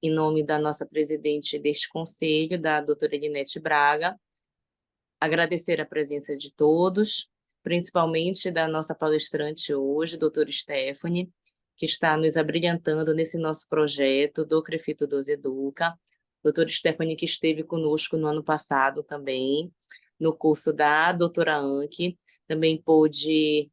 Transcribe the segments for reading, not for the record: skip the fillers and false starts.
em nome da nossa presidente deste conselho, da doutora Elinete Braga, agradecer a presença de todos, principalmente da nossa palestrante hoje, doutora Stephanie, que está nos abrilhantando nesse nosso projeto do CREFITO 12 Educa. Doutora Stephanie, que esteve conosco no ano passado também, no curso da doutora Anki, também pôde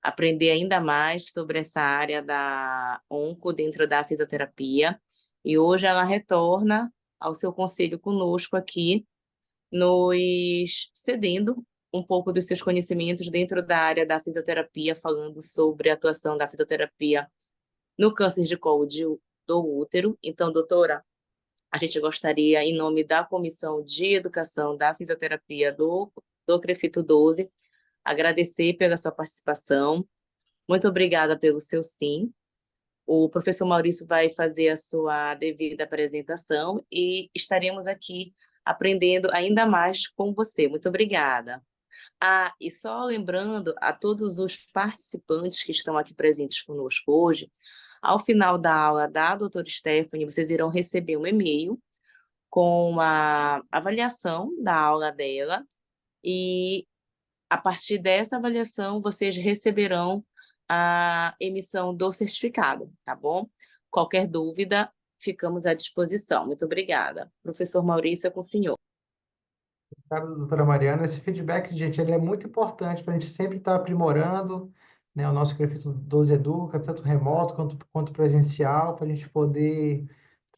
aprender ainda mais sobre essa área da onco dentro da fisioterapia. E hoje ela retorna ao seu conselho conosco aqui, nos cedendo um pouco dos seus conhecimentos dentro da área da fisioterapia, falando sobre a atuação da fisioterapia no câncer de colo do útero. Então, doutora, a gente gostaria, em nome da Comissão de Educação da Fisioterapia do CREFITO 12, agradecer pela sua participação. Muito obrigada pelo seu sim. O professor Maurício vai fazer a sua devida apresentação e estaremos aqui aprendendo ainda mais com você. Muito obrigada. E só lembrando a todos os participantes que estão aqui presentes conosco hoje, ao final da aula da doutora Stephanie, vocês irão receber um e-mail com a avaliação da aula dela e, a partir dessa avaliação, vocês receberão a emissão do certificado, tá bom? Qualquer dúvida, ficamos à disposição. Muito obrigada. Professor Maurício, é com o senhor. Obrigado, doutora Mariana. Esse feedback, gente, ele é muito importante para a gente sempre estar aprimorando, né, o nosso CREFITO 12 Educa, tanto remoto quanto presencial, para a gente poder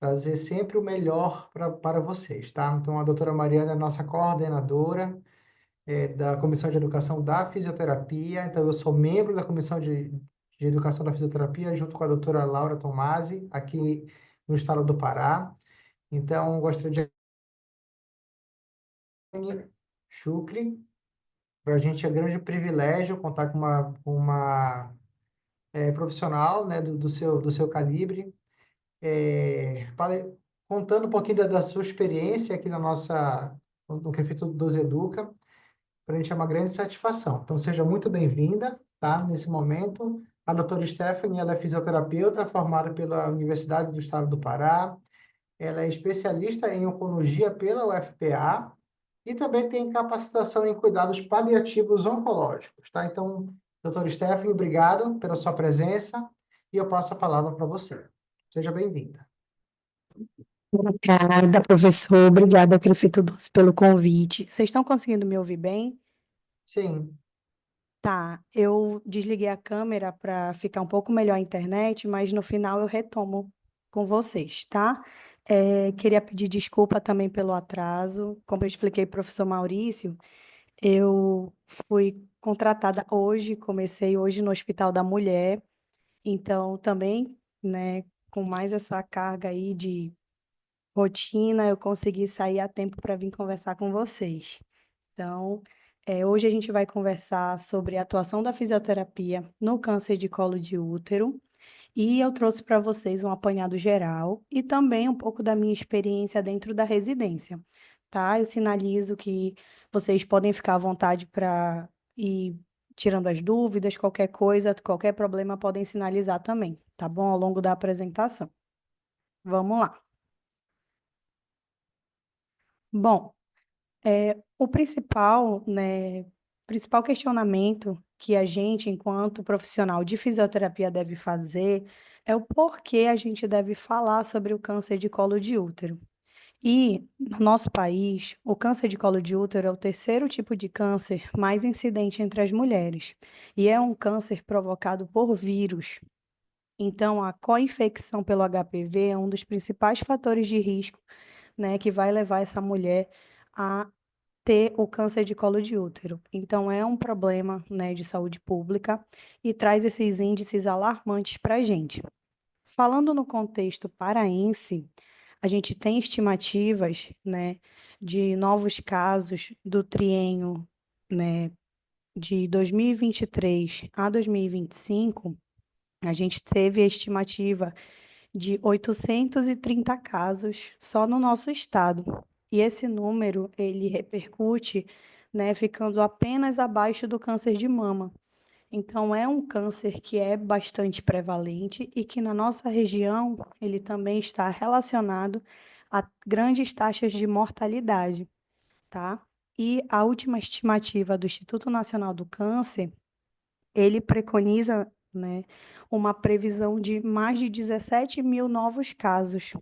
trazer sempre o melhor para vocês, tá? Então, a doutora Mariana é a nossa coordenadora da Comissão de Educação da Fisioterapia, então eu sou membro da Comissão de Educação da Fisioterapia, junto com a doutora Laura Tomasi, aqui no estado do Pará. Então, gostaria de Chucre. Para a gente é grande privilégio contar com uma profissional, né, do seu calibre, contando um pouquinho da sua experiência aqui no CREFITO 12 Educa. Para a gente é uma grande satisfação. Então, seja muito bem-vinda, tá? Nesse momento, a doutora Stephanie, ela é fisioterapeuta formada pela Universidade do Estado do Pará, ela é especialista em oncologia pela UFPA e também tem capacitação em cuidados paliativos oncológicos, tá? Então, doutora Stephanie, obrigado pela sua presença e eu passo a palavra para você. Seja bem-vinda. Obrigada, professor. Obrigada, Crefito Doce, pelo convite. Vocês estão conseguindo me ouvir bem? Sim, Tá, eu desliguei a câmera para ficar um pouco melhor a internet, mas no final eu retomo com vocês, tá? Queria pedir desculpa também pelo atraso. Como eu expliquei para o professor Maurício, eu fui contratada hoje, comecei hoje no Hospital da Mulher, então também, né, com mais essa carga aí de rotina, eu consegui sair a tempo para vir conversar com vocês. Então, hoje a gente vai conversar sobre a atuação da fisioterapia no câncer de colo de útero. E eu trouxe para vocês um apanhado geral e também um pouco da minha experiência dentro da residência, tá? Eu sinalizo que vocês podem ficar à vontade para ir tirando as dúvidas, qualquer coisa, qualquer problema podem sinalizar também, tá bom? Ao longo da apresentação. Vamos lá. Bom, o principal, né, principal questionamento que a gente, enquanto profissional de fisioterapia, deve fazer é o porquê a gente deve falar sobre o câncer de colo de útero. E, no nosso país, o câncer de colo de útero é o terceiro tipo de câncer mais incidente entre as mulheres. E é um câncer provocado por vírus. Então, a co-infecção pelo HPV é um dos principais fatores de risco, né, que vai levar essa mulher a ter o câncer de colo de útero. Então, é um problema, né, de saúde pública e traz esses índices alarmantes para a gente. Falando no contexto paraense, a gente tem estimativas, né, de novos casos do triênio, né, de 2023 a 2025. A gente teve a estimativa de 830 casos só no nosso estado. E esse número, ele repercute, né, ficando apenas abaixo do câncer de mama. Então, é um câncer que é bastante prevalente e que na nossa região ele também está relacionado a grandes taxas de mortalidade, tá? E a última estimativa do Instituto Nacional do Câncer, ele preconiza, né, uma previsão de mais de 17 mil novos casos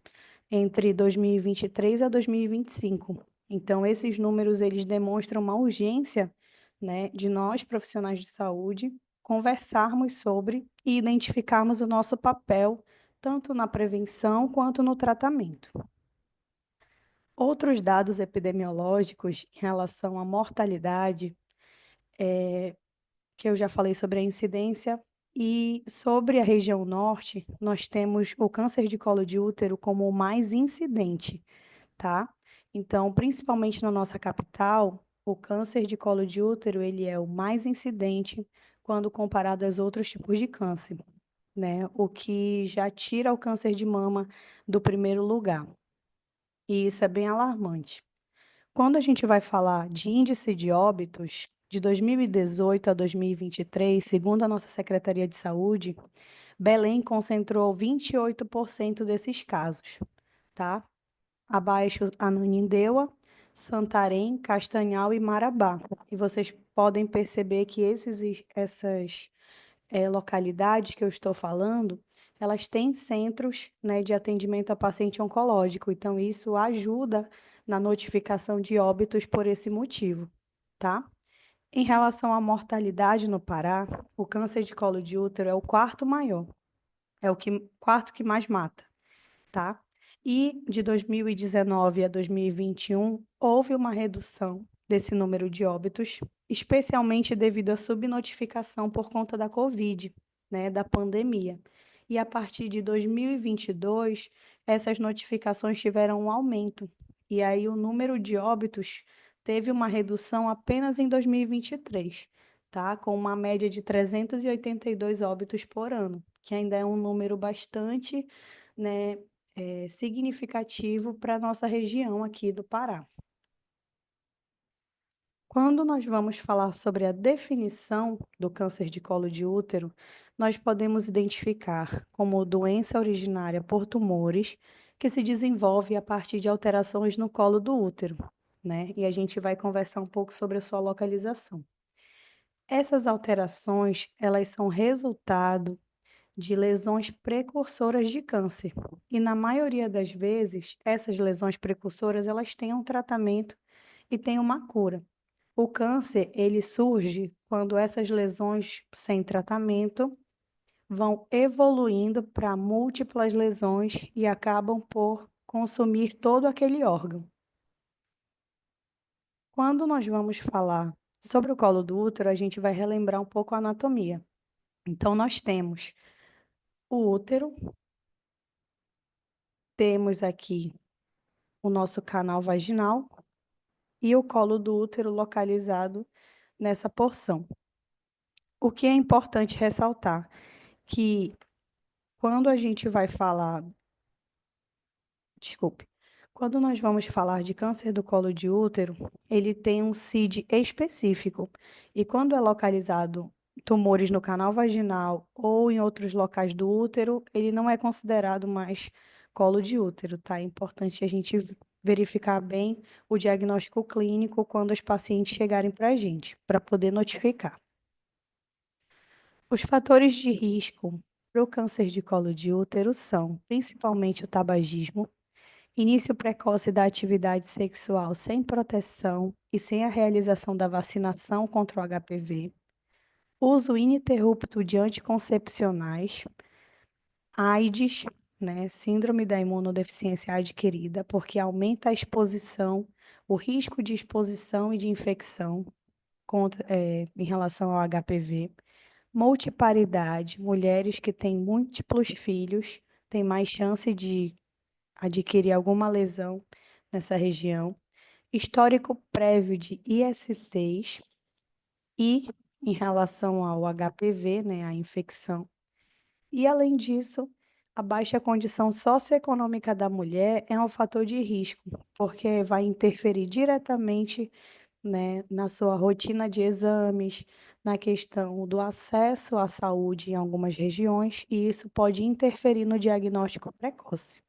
entre 2023 a 2025. Então, esses números, eles demonstram uma urgência, né, de nós, profissionais de saúde, conversarmos sobre e identificarmos o nosso papel, tanto na prevenção quanto no tratamento. Outros dados epidemiológicos em relação à mortalidade, que eu já falei sobre a incidência, e sobre a região norte, nós temos o câncer de colo de útero como o mais incidente, tá? Então, principalmente na nossa capital, o câncer de colo de útero, ele é o mais incidente quando comparado aos outros tipos de câncer, né? O que já tira o câncer de mama do primeiro lugar. E isso é bem alarmante. Quando a gente vai falar de índice de óbitos, de 2018 a 2023, segundo a nossa Secretaria de Saúde, Belém concentrou 28% desses casos, tá? Abaixo, Ananindeua, Santarém, Castanhal e Marabá. E vocês podem perceber que essas localidades que eu estou falando, elas têm centros, né, de atendimento a paciente oncológico. Então, isso ajuda na notificação de óbitos por esse motivo, tá? Em relação à mortalidade no Pará, o câncer de colo de útero é o quarto maior, é o quarto que mais mata, tá? E de 2019 a 2021, houve uma redução desse número de óbitos, especialmente devido à subnotificação por conta da Covid, né, da pandemia. E a partir de 2022, essas notificações tiveram um aumento. E aí o número de óbitos teve uma redução apenas em 2023, tá? Com uma média de 382 óbitos por ano, que ainda é um número bastante, né, significativo para a nossa região aqui do Pará. Quando nós vamos falar sobre a definição do câncer de colo de útero, nós podemos identificar como doença originária por tumores que se desenvolve a partir de alterações no colo do útero, né? E a gente vai conversar um pouco sobre a sua localização. Essas alterações, elas são resultado de lesões precursoras de câncer. E na maioria das vezes, essas lesões precursoras, elas têm um tratamento e têm uma cura. O câncer, ele surge quando essas lesões sem tratamento vão evoluindo para múltiplas lesões e acabam por consumir todo aquele órgão. Quando nós vamos falar sobre o colo do útero, a gente vai relembrar um pouco a anatomia. Então, nós temos o útero, temos aqui o nosso canal vaginal e o colo do útero localizado nessa porção. O que é importante ressaltar que quando a gente vai falar, desculpe, quando nós vamos falar de câncer do colo de útero, ele tem um CID específico. E quando é localizado tumores no canal vaginal ou em outros locais do útero, ele não é considerado mais colo de útero, tá? É importante a gente verificar bem o diagnóstico clínico quando os pacientes chegarem para a gente, para poder notificar. Os fatores de risco para o câncer de colo de útero são principalmente o tabagismo, início precoce da atividade sexual sem proteção e sem a realização da vacinação contra o HPV, uso ininterrupto de anticoncepcionais, AIDS, né, síndrome da imunodeficiência adquirida, porque aumenta a exposição, o risco de exposição e de infecção em relação ao HPV, multiparidade, mulheres que têm múltiplos filhos têm mais chance de adquirir alguma lesão nessa região, histórico prévio de ISTs e em relação ao HPV, né, a infecção. E além disso, a baixa condição socioeconômica da mulher é um fator de risco, porque vai interferir diretamente né, na sua rotina de exames, na questão do acesso à saúde em algumas regiões, e isso pode interferir no diagnóstico precoce.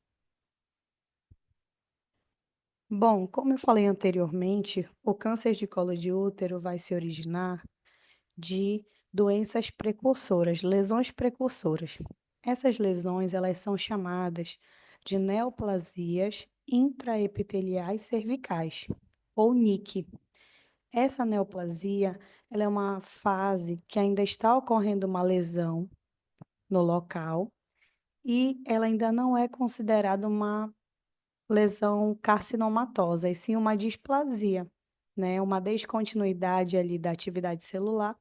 Bom, como eu falei anteriormente, o câncer de colo de útero vai se originar de doenças precursoras, lesões precursoras. Essas lesões, elas são chamadas de neoplasias intraepiteliais cervicais, ou NIC. Essa neoplasia, ela é uma fase que ainda está ocorrendo uma lesão no local e ela ainda não é considerada uma lesão carcinomatosa, e sim uma displasia, né? Uma descontinuidade ali da atividade celular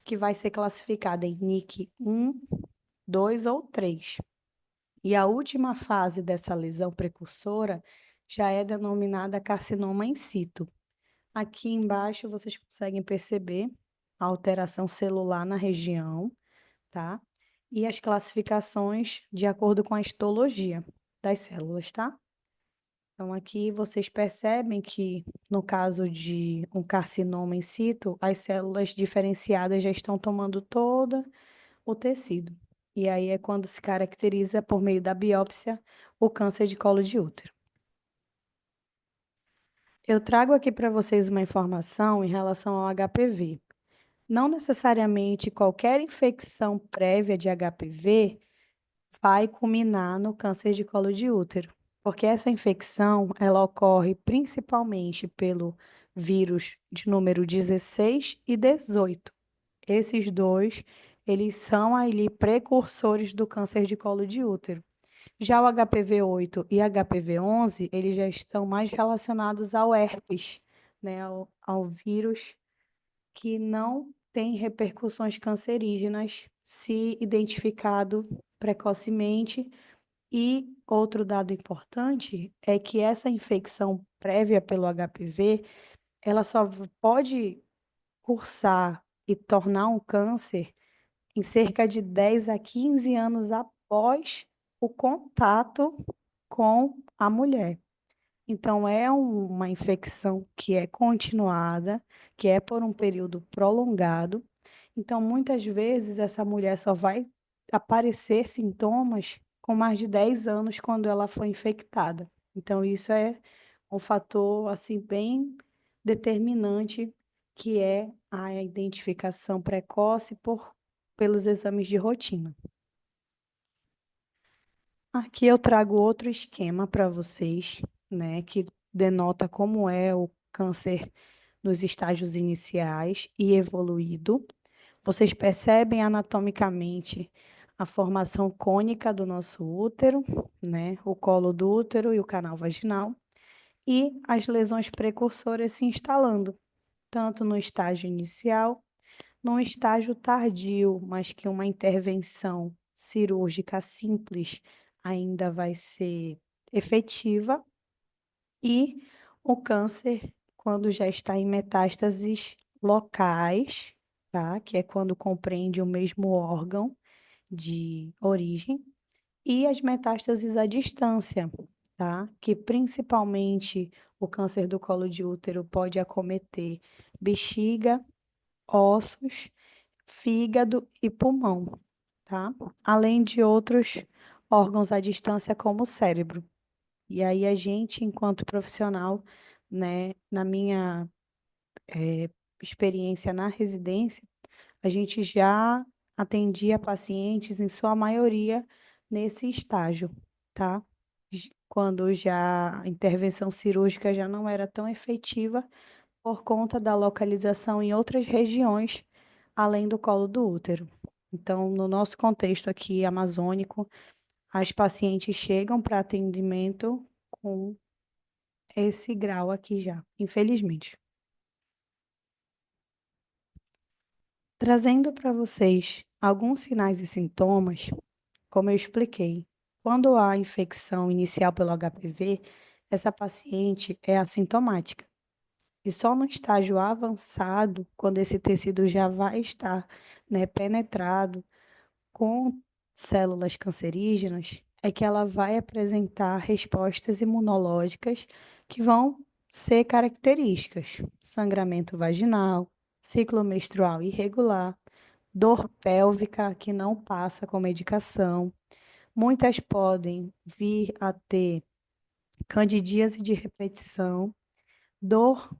que vai ser classificada em NIC 1, 2 ou 3. E a última fase dessa lesão precursora já é denominada carcinoma in situ. Aqui embaixo vocês conseguem perceber a alteração celular na região, tá? E as classificações de acordo com a histologia das células, tá? Então, aqui vocês percebem que, no caso de um carcinoma in situ, as células diferenciadas já estão tomando todo o tecido. E aí é quando se caracteriza, por meio da biópsia, o câncer de colo de útero. Eu trago aqui para vocês uma informação em relação ao HPV. Não necessariamente qualquer infecção prévia de HPV vai culminar no câncer de colo de útero, porque essa infecção, ela ocorre principalmente pelo vírus de número 16 e 18. Esses dois, eles são ali precursores do câncer de colo de útero. Já o HPV-8 e HPV-11, eles já estão mais relacionados ao herpes, né, ao vírus que não tem repercussões cancerígenas se identificado precocemente. E outro dado importante é que essa infecção prévia pelo HPV, ela só pode cursar e tornar um câncer em cerca de 10 a 15 anos após o contato com a mulher. Então, é uma infecção que é continuada, que é por um período prolongado. Então, muitas vezes, essa mulher só vai aparecer sintomas com mais de 10 anos quando ela foi infectada. Então, isso é um fator, assim, bem determinante, que é a identificação precoce pelos exames de rotina. Aqui eu trago outro esquema para vocês, né, que denota como é o câncer nos estágios iniciais e evoluído. Vocês percebem anatomicamente a formação cônica do nosso útero, né, o colo do útero e o canal vaginal, e as lesões precursoras se instalando, tanto no estágio inicial, num estágio tardio, mas que uma intervenção cirúrgica simples ainda vai ser efetiva, e o câncer, quando já está em metástases locais, tá? Que é quando compreende o mesmo órgão de origem, e as metástases à distância, tá? Que principalmente o câncer do colo de útero pode acometer bexiga, ossos, fígado e pulmão, tá? Além de outros órgãos à distância, como o cérebro. E aí a gente, enquanto profissional, né, na minha experiência na residência, a gente já atendia pacientes, em sua maioria, nesse estágio, tá? Quando já a intervenção cirúrgica já não era tão efetiva por conta da localização em outras regiões, além do colo do útero. Então, no nosso contexto aqui amazônico, as pacientes chegam para atendimento com esse grau aqui já, infelizmente. Trazendo para vocês alguns sinais e sintomas, como eu expliquei, quando há infecção inicial pelo HPV, essa paciente é assintomática. E só no estágio avançado, quando esse tecido já vai estar, né, penetrado com células cancerígenas, é que ela vai apresentar respostas imunológicas que vão ser características: sangramento vaginal, ciclo menstrual irregular, dor pélvica que não passa com medicação. Muitas podem vir a ter candidíase de repetição, dor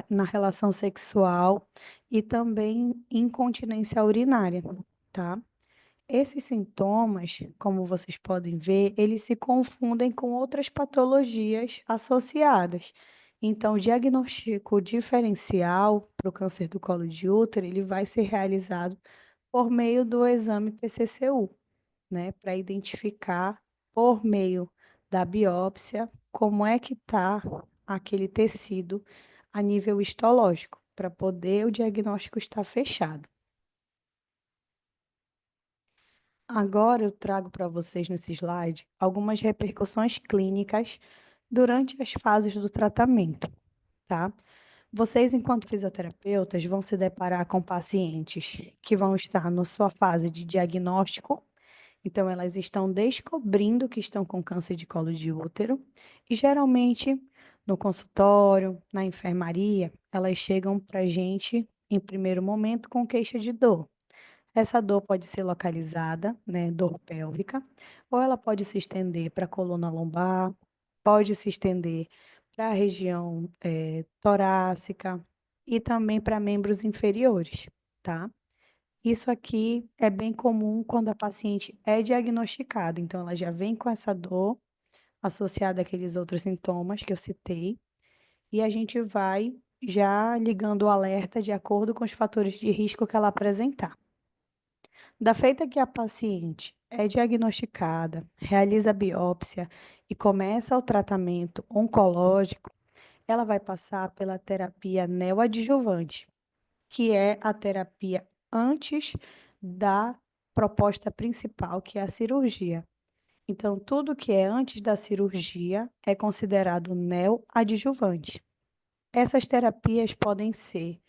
na relação sexual e também incontinência urinária, tá? Esses sintomas, como vocês podem ver, eles se confundem com outras patologias associadas. Então, o diagnóstico diferencial para o câncer do colo de útero, ele vai ser realizado por meio do exame PCCU, né, para identificar por meio da biópsia como é que está aquele tecido a nível histológico, para poder o diagnóstico estar fechado. Agora eu trago para vocês nesse slide algumas repercussões clínicas durante as fases do tratamento, tá? Vocês, enquanto fisioterapeutas, vão se deparar com pacientes que vão estar na sua fase de diagnóstico, então elas estão descobrindo que estão com câncer de colo de útero, e geralmente no consultório, na enfermaria, elas chegam para a gente em primeiro momento com queixa de dor. Essa dor pode ser localizada, né, dor pélvica, ou ela pode se estender para a coluna lombar, pode se estender para a região torácica e também para membros inferiores, tá? Isso aqui é bem comum quando a paciente é diagnosticada, então ela já vem com essa dor associada àqueles outros sintomas que eu citei, e a gente vai já ligando o alerta de acordo com os fatores de risco que ela apresentar. Da feita que a paciente é diagnosticada, realiza a biópsia e começa o tratamento oncológico, ela vai passar pela terapia neoadjuvante, que é a terapia antes da proposta principal, que é a cirurgia. Então, tudo que é antes da cirurgia é considerado neoadjuvante. Essas terapias podem ser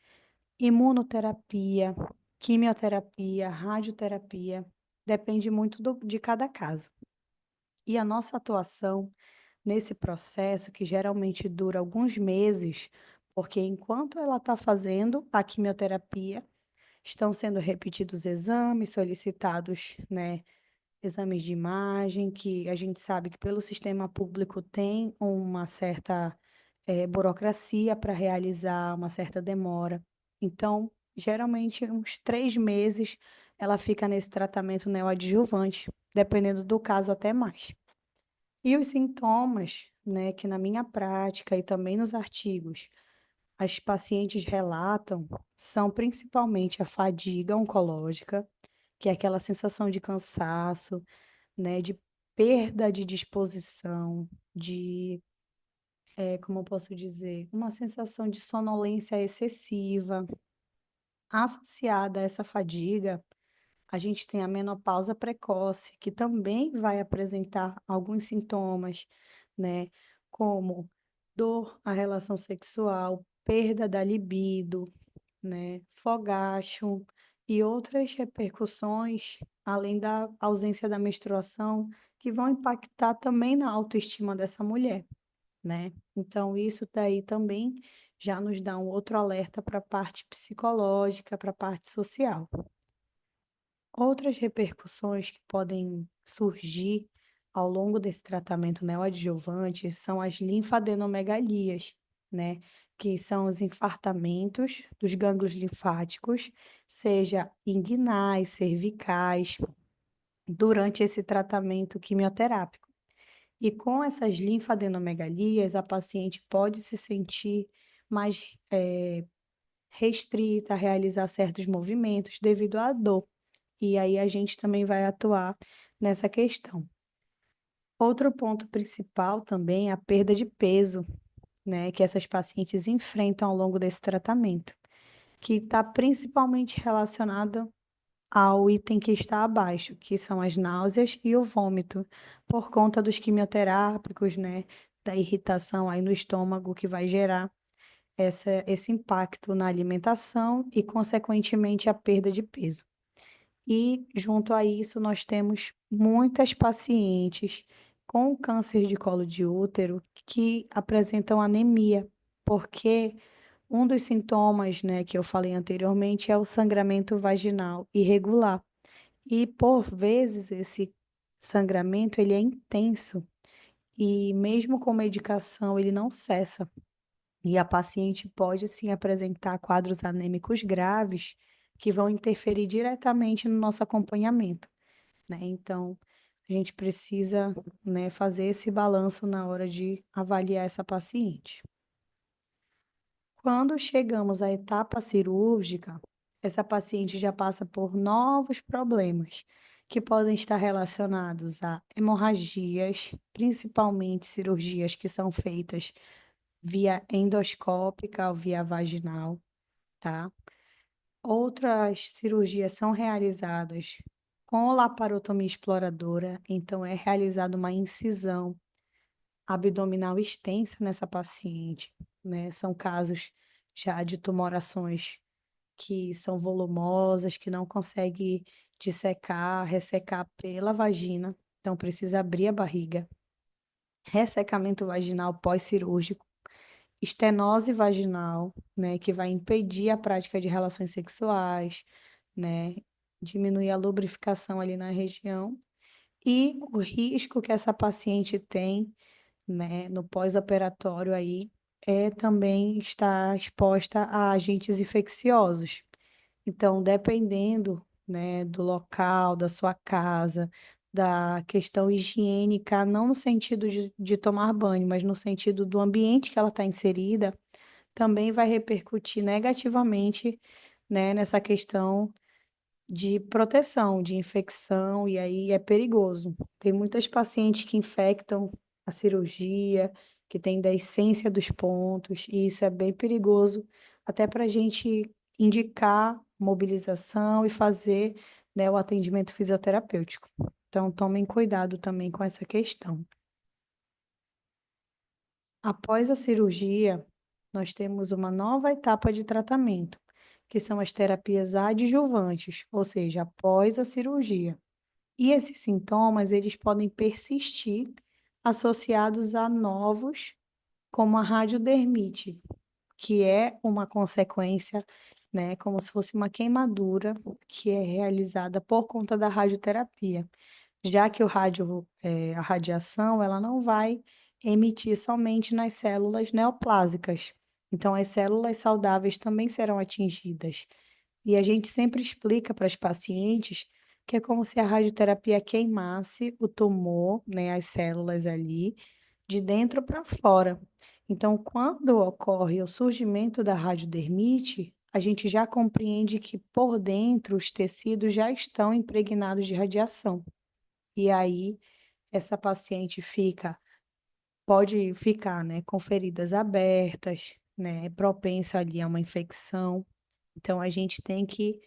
imunoterapia, quimioterapia, radioterapia, depende muito de cada caso. E a nossa atuação nesse processo, que geralmente dura alguns meses, porque enquanto ela está fazendo a quimioterapia, estão sendo repetidos exames solicitados, né? Exames de imagem, que a gente sabe que pelo sistema público tem uma certa burocracia para realizar, uma certa demora. Então, geralmente, uns 3 meses ela fica nesse tratamento neoadjuvante, dependendo do caso, até mais. E os sintomas, né, que na minha prática e também nos artigos, as pacientes relatam, são principalmente a fadiga oncológica, que é aquela sensação de cansaço, né, de perda de disposição, de, como eu posso dizer, uma sensação de sonolência excessiva. Associada a essa fadiga, a gente tem a menopausa precoce, que também vai apresentar alguns sintomas, né, como dor à relação sexual, perda da libido, né, fogacho e outras repercussões, além da ausência da menstruação, que vão impactar também na autoestima dessa mulher, né? Então, isso daí também já nos dá um outro alerta para a parte psicológica, para a parte social. Outras repercussões que podem surgir ao longo desse tratamento neoadjuvante são as linfadenomegalias, né? Que são os infartamentos dos gânglios linfáticos, seja inguinais, cervicais, durante esse tratamento quimioterápico. E com essas linfadenomegalias, a paciente pode se sentir mais restrita a realizar certos movimentos devido à dor. E aí a gente também vai atuar nessa questão. Outro ponto principal também é a perda de peso, né, que essas pacientes enfrentam ao longo desse tratamento, que está principalmente relacionado ao item que está abaixo, que são as náuseas e o vômito, por conta dos quimioterápicos, né, da irritação aí no estômago que vai gerar esse impacto na alimentação e, consequentemente, a perda de peso. E, junto a isso, nós temos muitas pacientes com câncer de colo de útero que apresentam anemia, porque um dos sintomas, né, que eu falei anteriormente é o sangramento vaginal irregular. E por vezes esse sangramento ele é intenso e mesmo com medicação ele não cessa. E a paciente pode sim apresentar quadros anêmicos graves que vão interferir diretamente no nosso acompanhamento, né? Então, a gente precisa, né, fazer esse balanço na hora de avaliar essa paciente. Quando chegamos à etapa cirúrgica, essa paciente já passa por novos problemas que podem estar relacionados a hemorragias, principalmente cirurgias que são feitas via endoscópica ou via vaginal, tá? Outras cirurgias são realizadas com laparotomia exploradora, então é realizada uma incisão abdominal extensa nessa paciente, né? São casos já de tumorações que são volumosas, que não consegue dissecar, ressecar pela vagina, então precisa abrir a barriga. Ressecamento vaginal pós-cirúrgico, estenose vaginal, né, que vai impedir a prática de relações sexuais, né, diminuir a lubrificação ali na região e o risco que essa paciente tem, né, no pós-operatório aí é também estar exposta a agentes infecciosos. Então, dependendo, né, do local, da sua casa, da questão higiênica, não no sentido de tomar banho, mas no sentido do ambiente que ela está inserida, também vai repercutir negativamente, né, nessa questão de proteção, de infecção, e aí é perigoso. Tem muitas pacientes que infectam a cirurgia, que tem deiscência dos pontos, e isso é bem perigoso, até para a gente indicar mobilização e fazer, né, o atendimento fisioterapêutico. Então, tomem cuidado também com essa questão. Após a cirurgia, nós temos uma nova etapa de tratamento, que são as terapias adjuvantes, ou seja, após a cirurgia. E esses sintomas, eles podem persistir associados a novos, como a radiodermite, que é uma consequência, né, como se fosse uma queimadura que é realizada por conta da radioterapia, já que a radiação, ela não vai emitir somente nas células neoplásicas. Então, as células saudáveis também serão atingidas. E a gente sempre explica para as pacientes que é como se a radioterapia queimasse o tumor, né, as células ali, de dentro para fora. Então, quando ocorre o surgimento da radiodermite, a gente já compreende que por dentro os tecidos já estão impregnados de radiação. E aí, essa paciente pode ficar, né, com feridas abertas, né, propensa ali a uma infecção. Então, a gente tem que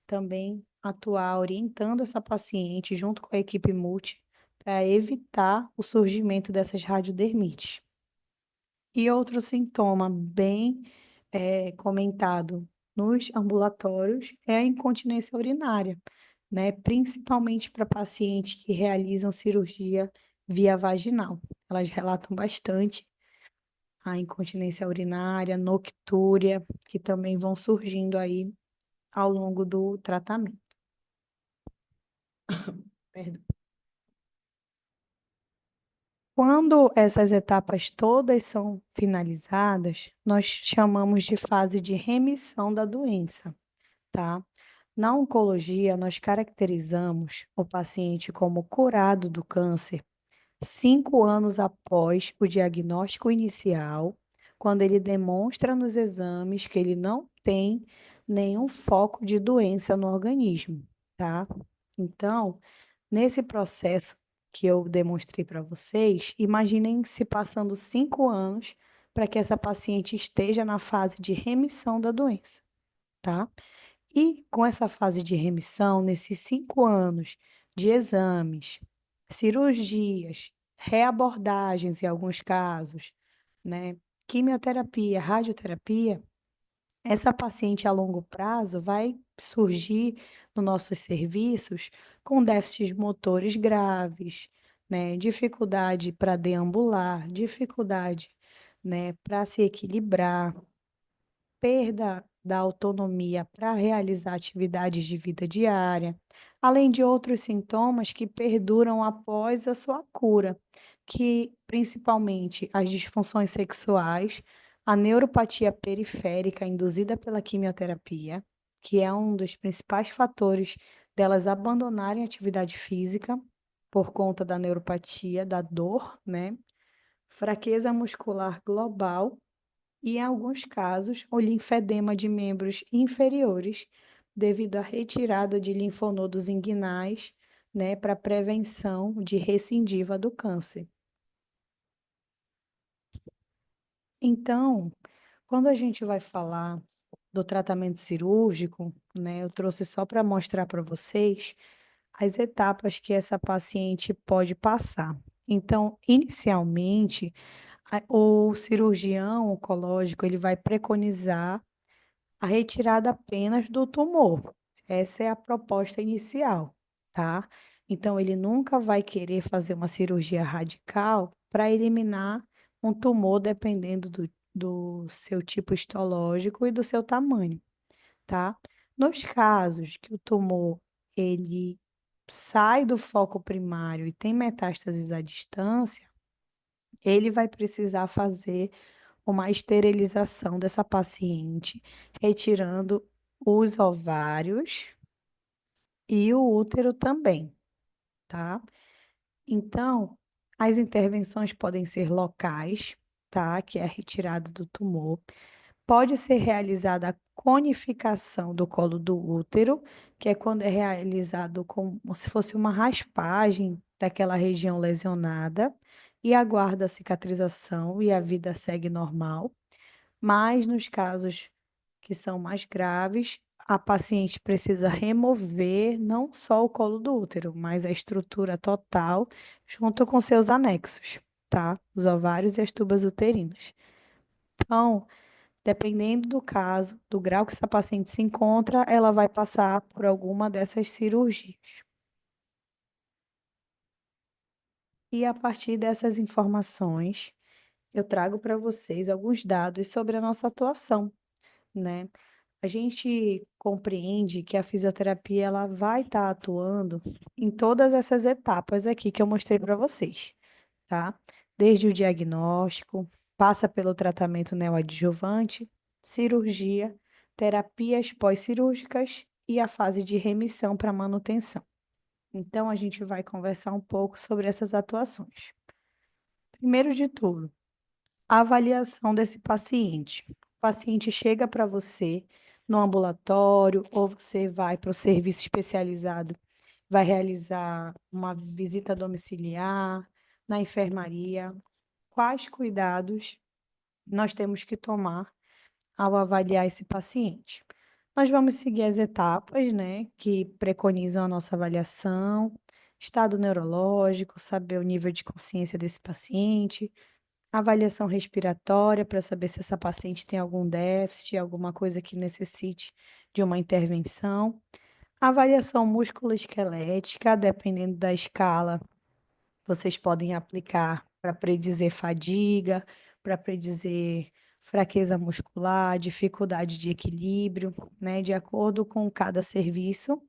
também atuar orientando essa paciente junto com a equipe multi para evitar o surgimento dessas radiodermites. E outro sintoma bem comentado nos ambulatórios é a incontinência urinária, né? Principalmente para pacientes que realizam cirurgia via vaginal. Elas relatam bastante a incontinência urinária, noctúria, que também vão surgindo aí ao longo do tratamento. Perdão. Quando essas etapas todas são finalizadas, nós chamamos de fase de remissão da doença, tá? Na oncologia, nós caracterizamos o paciente como curado do câncer 5 anos após o diagnóstico inicial, quando ele demonstra nos exames que ele não tem nenhum foco de doença no organismo, tá? Então, nesse processo que eu demonstrei para vocês, imaginem se passando 5 anos para que essa paciente esteja na fase de remissão da doença, tá? E com essa fase de remissão, nesses 5 anos de exames, cirurgias, reabordagens em alguns casos, né? Quimioterapia, radioterapia, essa paciente a longo prazo vai surgir nos nossos serviços com déficits motores graves, né? Dificuldade para deambular, dificuldade, né, para se equilibrar, perda da autonomia para realizar atividades de vida diária, além de outros sintomas que perduram após a sua cura, que principalmente as disfunções sexuais, a neuropatia periférica induzida pela quimioterapia, que é um dos principais fatores delas abandonarem a atividade física por conta da neuropatia, da dor, né? Fraqueza muscular global e, em alguns casos, o linfedema de membros inferiores, devido à retirada de linfonodos inguinais, né, para prevenção de recidiva do câncer. Então, quando a gente vai falar do tratamento cirúrgico, né, eu trouxe só para mostrar para vocês as etapas que essa paciente pode passar. Então, inicialmente, o cirurgião oncológico ele vai preconizar a retirada apenas do tumor. Essa é a proposta inicial, tá? Então, ele nunca vai querer fazer uma cirurgia radical para eliminar um tumor, dependendo do seu tipo histológico e do seu tamanho, tá? Nos casos que o tumor ele sai do foco primário e tem metástases à distância, ele vai precisar fazer uma esterilização dessa paciente, retirando os ovários e o útero também, tá? Então, as intervenções podem ser locais, tá? Que é a retirada do tumor. Pode ser realizada a conificação do colo do útero, que é quando é realizado como se fosse uma raspagem daquela região lesionada e aguarda a cicatrização e a vida segue normal. Mas nos casos que são mais graves, a paciente precisa remover não só o colo do útero, mas a estrutura total, junto com seus anexos, tá? Os ovários e as tubas uterinas. Então, dependendo do caso, do grau que essa paciente se encontra, ela vai passar por alguma dessas cirurgias. E a partir dessas informações, eu trago para vocês alguns dados sobre a nossa atuação, né? A gente compreende que a fisioterapia ela vai estar atuando em todas essas etapas aqui que eu mostrei para vocês, tá? Desde o diagnóstico, passa pelo tratamento neoadjuvante, cirurgia, terapias pós-cirúrgicas e a fase de remissão para manutenção. Então, a gente vai conversar um pouco sobre essas atuações. Primeiro de tudo, a avaliação desse paciente. O paciente chega para você no ambulatório ou você vai para o serviço especializado, vai realizar uma visita domiciliar na enfermaria. Quais cuidados nós temos que tomar ao avaliar esse paciente? Nós vamos seguir as etapas, né, que preconizam a nossa avaliação, estado neurológico, saber o nível de consciência desse paciente, avaliação respiratória para saber se essa paciente tem algum déficit, alguma coisa que necessite de uma intervenção. Avaliação musculoesquelética, dependendo da escala, vocês podem aplicar para predizer fadiga, para predizer fraqueza muscular, dificuldade de equilíbrio, né, de acordo com cada serviço.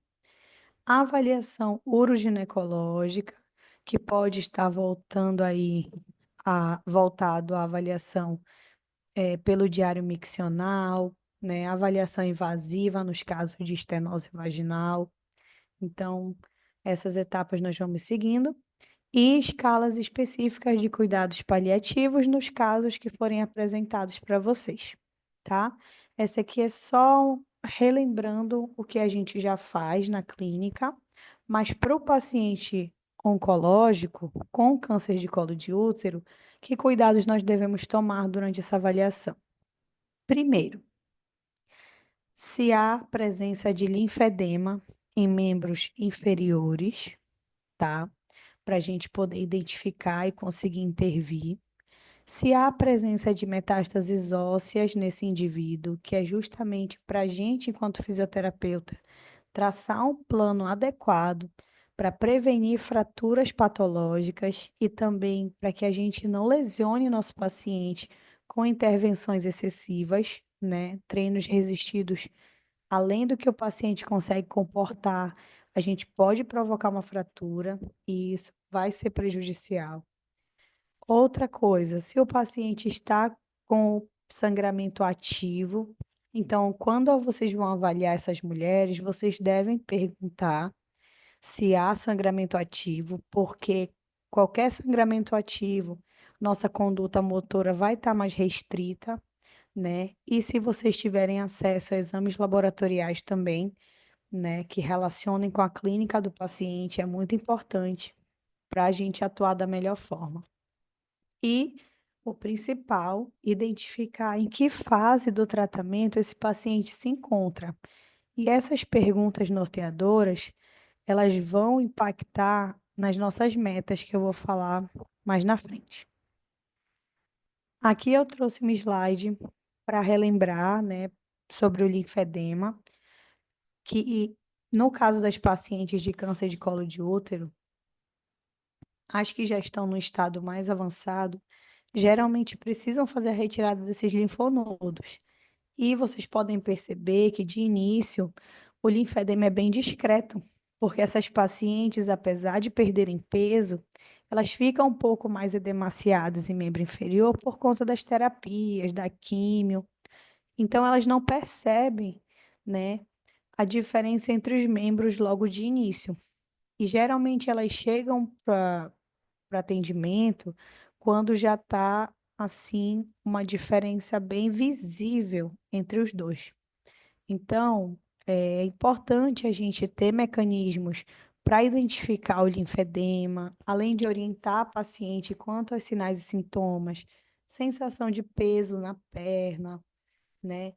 A avaliação uroginecológica, que pode estar voltando aí voltado à avaliação pelo diário miccional, né, avaliação invasiva nos casos de estenose vaginal. Então, essas etapas nós vamos seguindo. E escalas específicas de cuidados paliativos nos casos que forem apresentados para vocês, tá? Essa aqui é só relembrando o que a gente já faz na clínica, mas para o paciente oncológico com câncer de colo de útero, que cuidados nós devemos tomar durante essa avaliação? Primeiro, se há presença de linfedema em membros inferiores, tá? Para a gente poder identificar e conseguir intervir. Se há presença de metástases ósseas nesse indivíduo, que é justamente para a gente, enquanto fisioterapeuta, traçar um plano adequado para prevenir fraturas patológicas e também para que a gente não lesione nosso paciente com intervenções excessivas, né? Treinos resistidos, além do que o paciente consegue comportar, a gente pode provocar uma fratura e isso vai ser prejudicial. Outra coisa, se o paciente está com sangramento ativo, então, quando vocês vão avaliar essas mulheres, vocês devem perguntar se há sangramento ativo, porque qualquer sangramento ativo, nossa conduta motora vai estar mais restrita, né? E se vocês tiverem acesso a exames laboratoriais também, né, que relacionem com a clínica do paciente, é muito importante para a gente atuar da melhor forma. E o principal, identificar em que fase do tratamento esse paciente se encontra. E essas perguntas norteadoras, elas vão impactar nas nossas metas, que eu vou falar mais na frente. Aqui eu trouxe um slide para relembrar, né, sobre o linfedema, que no caso das pacientes de câncer de colo de útero, as que já estão no estado mais avançado, geralmente precisam fazer a retirada desses linfonodos. E vocês podem perceber que, de início, o linfedema é bem discreto, porque essas pacientes, apesar de perderem peso, elas ficam um pouco mais edemaciadas em membro inferior por conta das terapias, da químio. Então, elas não percebem, né, a diferença entre os membros logo de início. E geralmente elas chegam para atendimento quando já está assim uma diferença bem visível entre os dois. Então, é importante a gente ter mecanismos para identificar o linfedema, além de orientar a paciente quanto aos sinais e sintomas, sensação de peso na perna, né?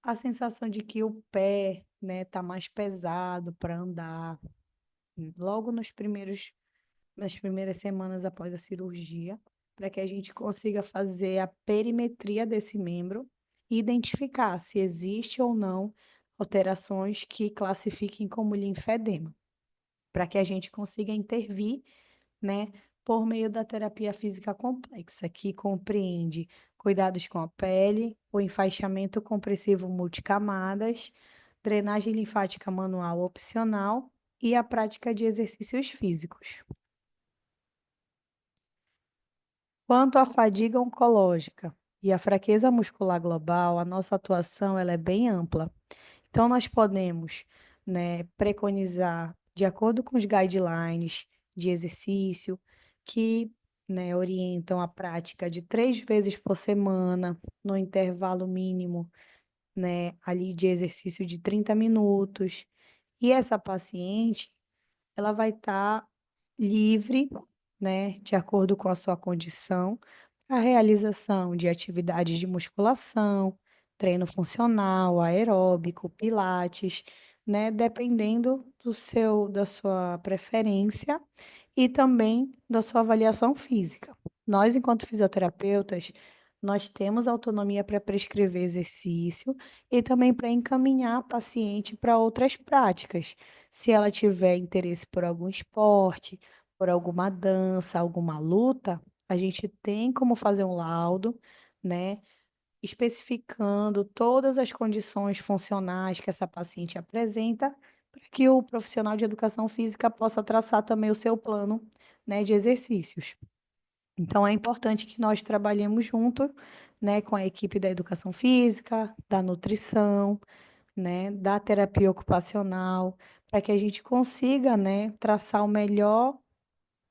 A sensação de que o pé, né, tá mais pesado para andar, logo nas primeiras semanas após a cirurgia, para que a gente consiga fazer a perimetria desse membro e identificar se existe ou não alterações que classifiquem como linfedema, para que a gente consiga intervir, né, por meio da terapia física complexa, que compreende cuidados com a pele, o enfaixamento compressivo multicamadas, drenagem linfática manual opcional e a prática de exercícios físicos. Quanto à fadiga oncológica e à fraqueza muscular global, a nossa atuação ela é bem ampla. Então, nós podemos, né, preconizar, de acordo com os guidelines de exercício, que, né, orientam a prática de 3 vezes por semana, no intervalo mínimo, né, ali de exercício de 30 minutos. E essa paciente, ela vai estar livre, né, de acordo com a sua condição, a realização de atividades de musculação, treino funcional, aeróbico, pilates, né, dependendo da sua preferência e também da sua avaliação física. Nós, enquanto fisioterapeutas, nós temos autonomia para prescrever exercício e também para encaminhar a paciente para outras práticas. Se ela tiver interesse por algum esporte, por alguma dança, alguma luta, a gente tem como fazer um laudo, né, especificando todas as condições funcionais que essa paciente apresenta, para que o profissional de educação física possa traçar também o seu plano, né, de exercícios. Então, é importante que nós trabalhemos junto, né, com a equipe da educação física, da nutrição, né, da terapia ocupacional, para que a gente consiga, né, traçar o melhor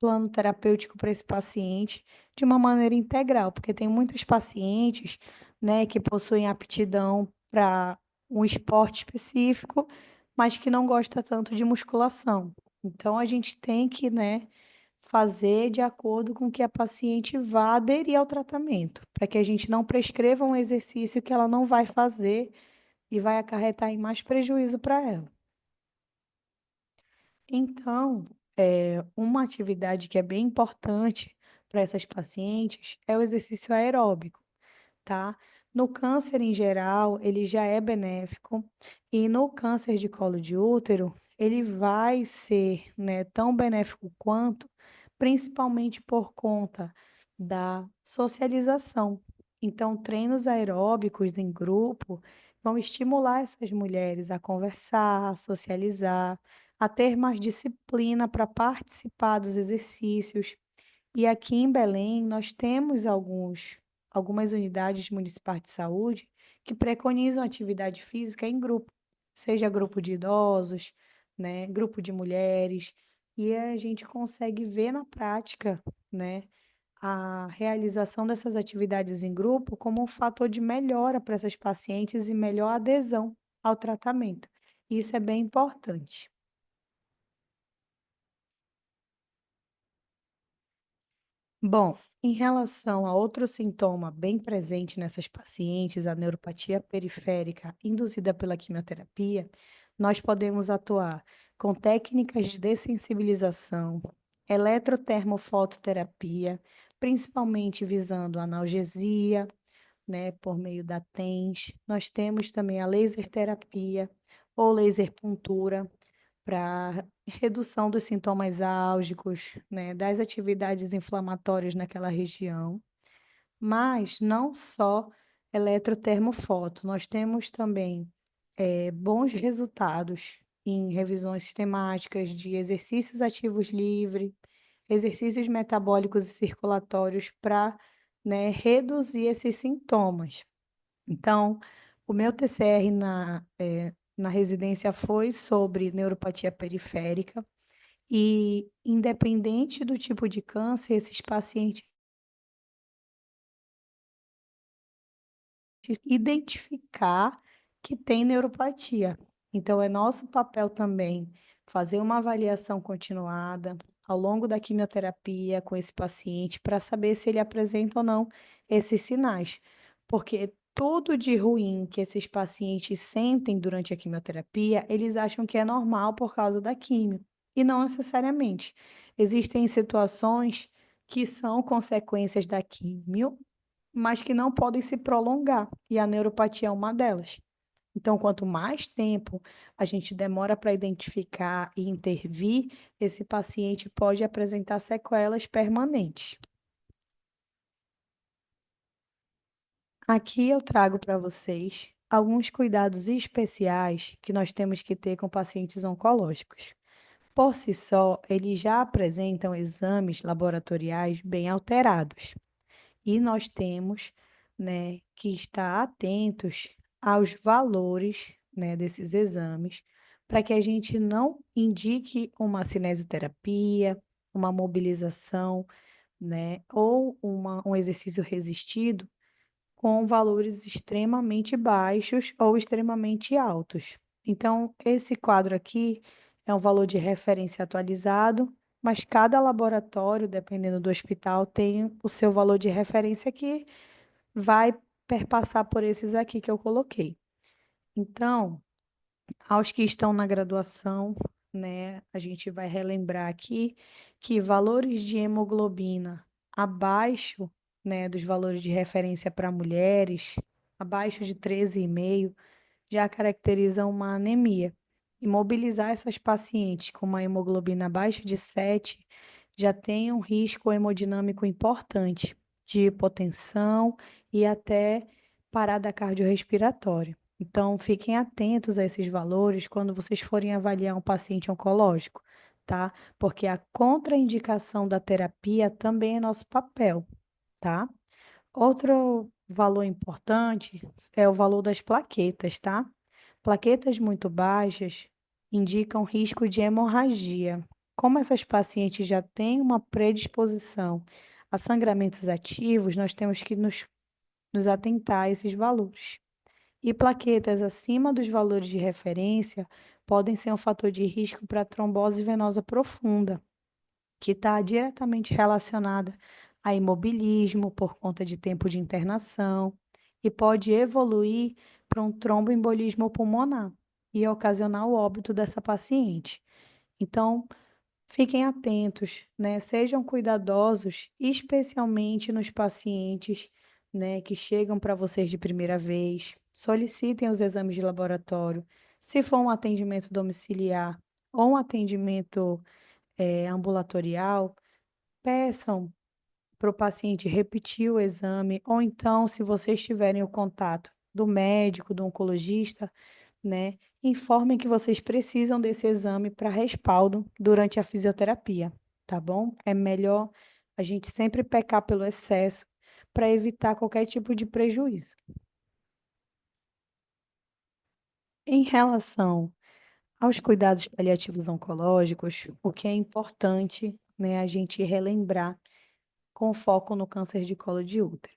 plano terapêutico para esse paciente de uma maneira integral, porque tem muitas pacientes, né, que possuem aptidão para um esporte específico, mas que não gosta tanto de musculação. Então, a gente tem que, né, fazer de acordo com que a paciente vá aderir ao tratamento, para que a gente não prescreva um exercício que ela não vai fazer e vai acarretar em mais prejuízo para ela. Então, uma atividade que é bem importante para essas pacientes é o exercício aeróbico, tá? No câncer em geral, ele já é benéfico, e no câncer de colo de útero, ele vai ser, né, tão benéfico quanto, principalmente por conta da socialização. Então, treinos aeróbicos em grupo vão estimular essas mulheres a conversar, a socializar, a ter mais disciplina para participar dos exercícios. E aqui em Belém, nós temos algumas unidades municipais de saúde que preconizam atividade física em grupo, seja grupo de idosos, né, grupo de mulheres, e a gente consegue ver na prática, né, a realização dessas atividades em grupo como um fator de melhora para essas pacientes e melhor adesão ao tratamento. Isso é bem importante. Bom, em relação a outro sintoma bem presente nessas pacientes, a neuropatia periférica induzida pela quimioterapia, nós podemos atuar com técnicas de dessensibilização, eletrotermofototerapia, principalmente visando analgesia, né, por meio da TENS. Nós temos também a laser terapia ou laser puntura para redução dos sintomas álgicos, né, das atividades inflamatórias naquela região. Mas não só eletrotermofoto, nós temos também bons resultados em revisões sistemáticas de exercícios ativos livres, exercícios metabólicos e circulatórios para, né, reduzir esses sintomas. Então, o meu TCR na residência foi sobre neuropatia periférica e, independente do tipo de câncer, esses pacientes identificar que tem neuropatia. Então, é nosso papel também fazer uma avaliação continuada ao longo da quimioterapia com esse paciente para saber se ele apresenta ou não esses sinais. Porque tudo de ruim que esses pacientes sentem durante a quimioterapia, eles acham que é normal por causa da quimio, e não necessariamente. Existem situações que são consequências da quimio, mas que não podem se prolongar, e a neuropatia é uma delas. Então, quanto mais tempo a gente demora para identificar e intervir, esse paciente pode apresentar sequelas permanentes. Aqui eu trago para vocês alguns cuidados especiais que nós temos que ter com pacientes oncológicos. Por si só, eles já apresentam exames laboratoriais bem alterados. E nós temos, né, que estar atentos aos valores, né, desses exames, para que a gente não indique uma cinesioterapia, uma mobilização, né, ou um exercício resistido com valores extremamente baixos ou extremamente altos. Então, esse quadro aqui é um valor de referência atualizado, mas cada laboratório, dependendo do hospital, tem o seu valor de referência que vai perpassar por esses aqui que eu coloquei. Então, aos que estão na graduação, né, a gente vai relembrar aqui que valores de hemoglobina abaixo, né, dos valores de referência para mulheres, abaixo de 13,5, já caracterizam uma anemia. Imobilizar essas pacientes com uma hemoglobina abaixo de 7 já tem um risco hemodinâmico importante de hipotensão e até parada cardiorrespiratória. Então, fiquem atentos a esses valores quando vocês forem avaliar um paciente oncológico, tá? Porque a contraindicação da terapia também é nosso papel, tá? Outro valor importante é o valor das plaquetas, tá? Plaquetas muito baixas indicam risco de hemorragia. Como essas pacientes já têm uma predisposição a sangramentos ativos, nós temos que nos atentar a esses valores. E plaquetas acima dos valores de referência podem ser um fator de risco para trombose venosa profunda, que está diretamente relacionada a imobilismo por conta de tempo de internação e pode evoluir para um tromboembolismo pulmonar e ocasionar o óbito dessa paciente. Então, fiquem atentos, né? Sejam cuidadosos, especialmente nos pacientes, né, que chegam para vocês de primeira vez. Solicitem os exames de laboratório. Se for um atendimento domiciliar ou um atendimento ambulatorial, peçam para o paciente repetir o exame, ou então, se vocês tiverem o contato do médico, do oncologista, né, informem que vocês precisam desse exame para respaldo durante a fisioterapia, tá bom? É melhor a gente sempre pecar pelo excesso para evitar qualquer tipo de prejuízo. Em relação aos cuidados paliativos oncológicos, o que é importante, né, a gente relembrar com foco no câncer de colo de útero.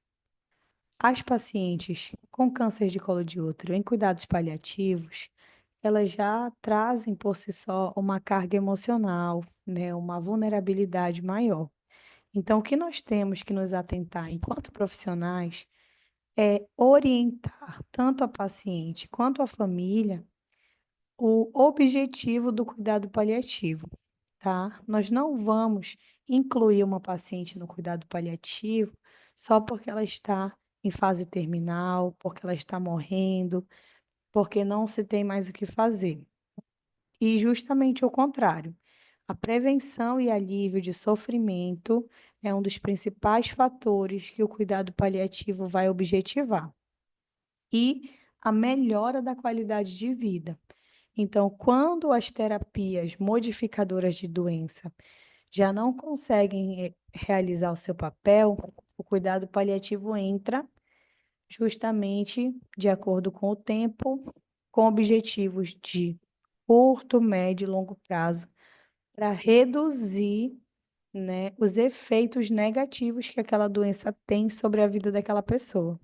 As pacientes com câncer de colo de útero em cuidados paliativos, elas já trazem por si só uma carga emocional, né, uma vulnerabilidade maior. Então, o que nós temos que nos atentar enquanto profissionais é orientar tanto a paciente quanto a família o objetivo do cuidado paliativo, tá? Nós não vamos incluir uma paciente no cuidado paliativo só porque ela está em fase terminal, porque ela está morrendo, porque não se tem mais o que fazer. E justamente o contrário. A prevenção e alívio de sofrimento é um dos principais fatores que o cuidado paliativo vai objetivar. E a melhora da qualidade de vida. Então, quando as terapias modificadoras de doença já não conseguem realizar o seu papel, o cuidado paliativo entra justamente de acordo com o tempo, com objetivos de curto, médio e longo prazo, para reduzir, né, os efeitos negativos que aquela doença tem sobre a vida daquela pessoa.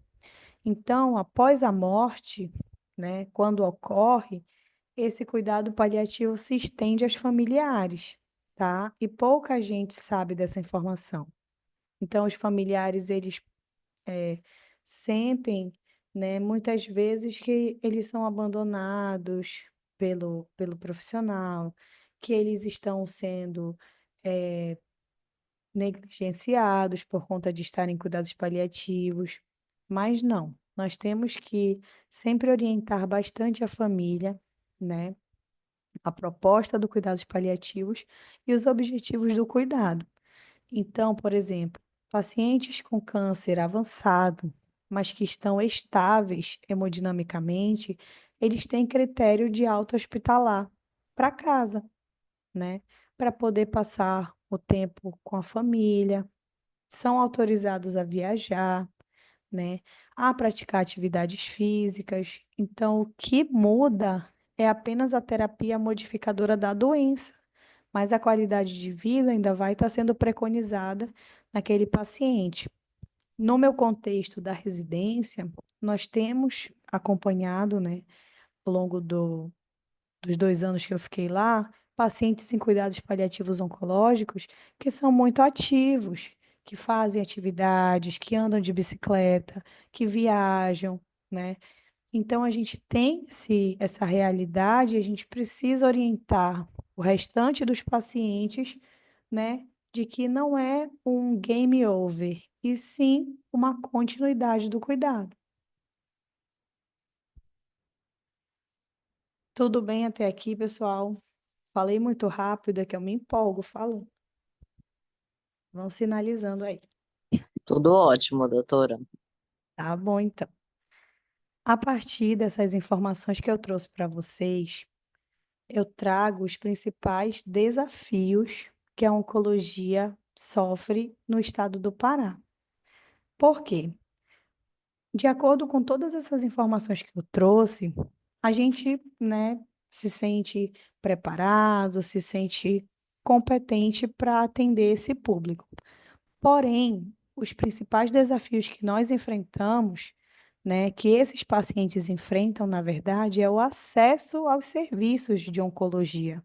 Então, após a morte, né, quando ocorre, esse cuidado paliativo se estende aos familiares, tá? E pouca gente sabe dessa informação. Então, os familiares, eles sentem, né, muitas vezes que eles são abandonados pelo profissional, que eles estão sendo negligenciados por conta de estarem em cuidados paliativos, mas não. Nós temos que sempre orientar bastante a família, né? A proposta do cuidados paliativos e os objetivos do cuidado. Então, por exemplo, pacientes com câncer avançado, mas que estão estáveis hemodinamicamente, eles têm critério de alta hospitalar para casa, né? Para poder passar o tempo com a família, são autorizados a viajar, né? A praticar atividades físicas. Então, o que muda é apenas a terapia modificadora da doença, mas a qualidade de vida ainda vai estar sendo preconizada naquele paciente. No meu contexto da residência, nós temos acompanhado, né, ao longo dos 2 anos que eu fiquei lá, pacientes em cuidados paliativos oncológicos que são muito ativos, que fazem atividades, que andam de bicicleta, que viajam, né? Então, a gente tem essa realidade, a gente precisa orientar o restante dos pacientes, né, de que não é um game over, e sim uma continuidade do cuidado. Tudo bem até aqui, pessoal? Falei muito rápido, é que eu me empolgo falando. Vão sinalizando aí. Tudo ótimo, doutora. Tá bom, então. A partir dessas informações que eu trouxe para vocês, eu trago os principais desafios que a oncologia sofre no estado do Pará. Por quê? De acordo com todas essas informações que eu trouxe, a gente, né, se sente preparado, se sente competente para atender esse público. Porém, os principais desafios que nós enfrentamos, né, que esses pacientes enfrentam, na verdade, é o acesso aos serviços de oncologia,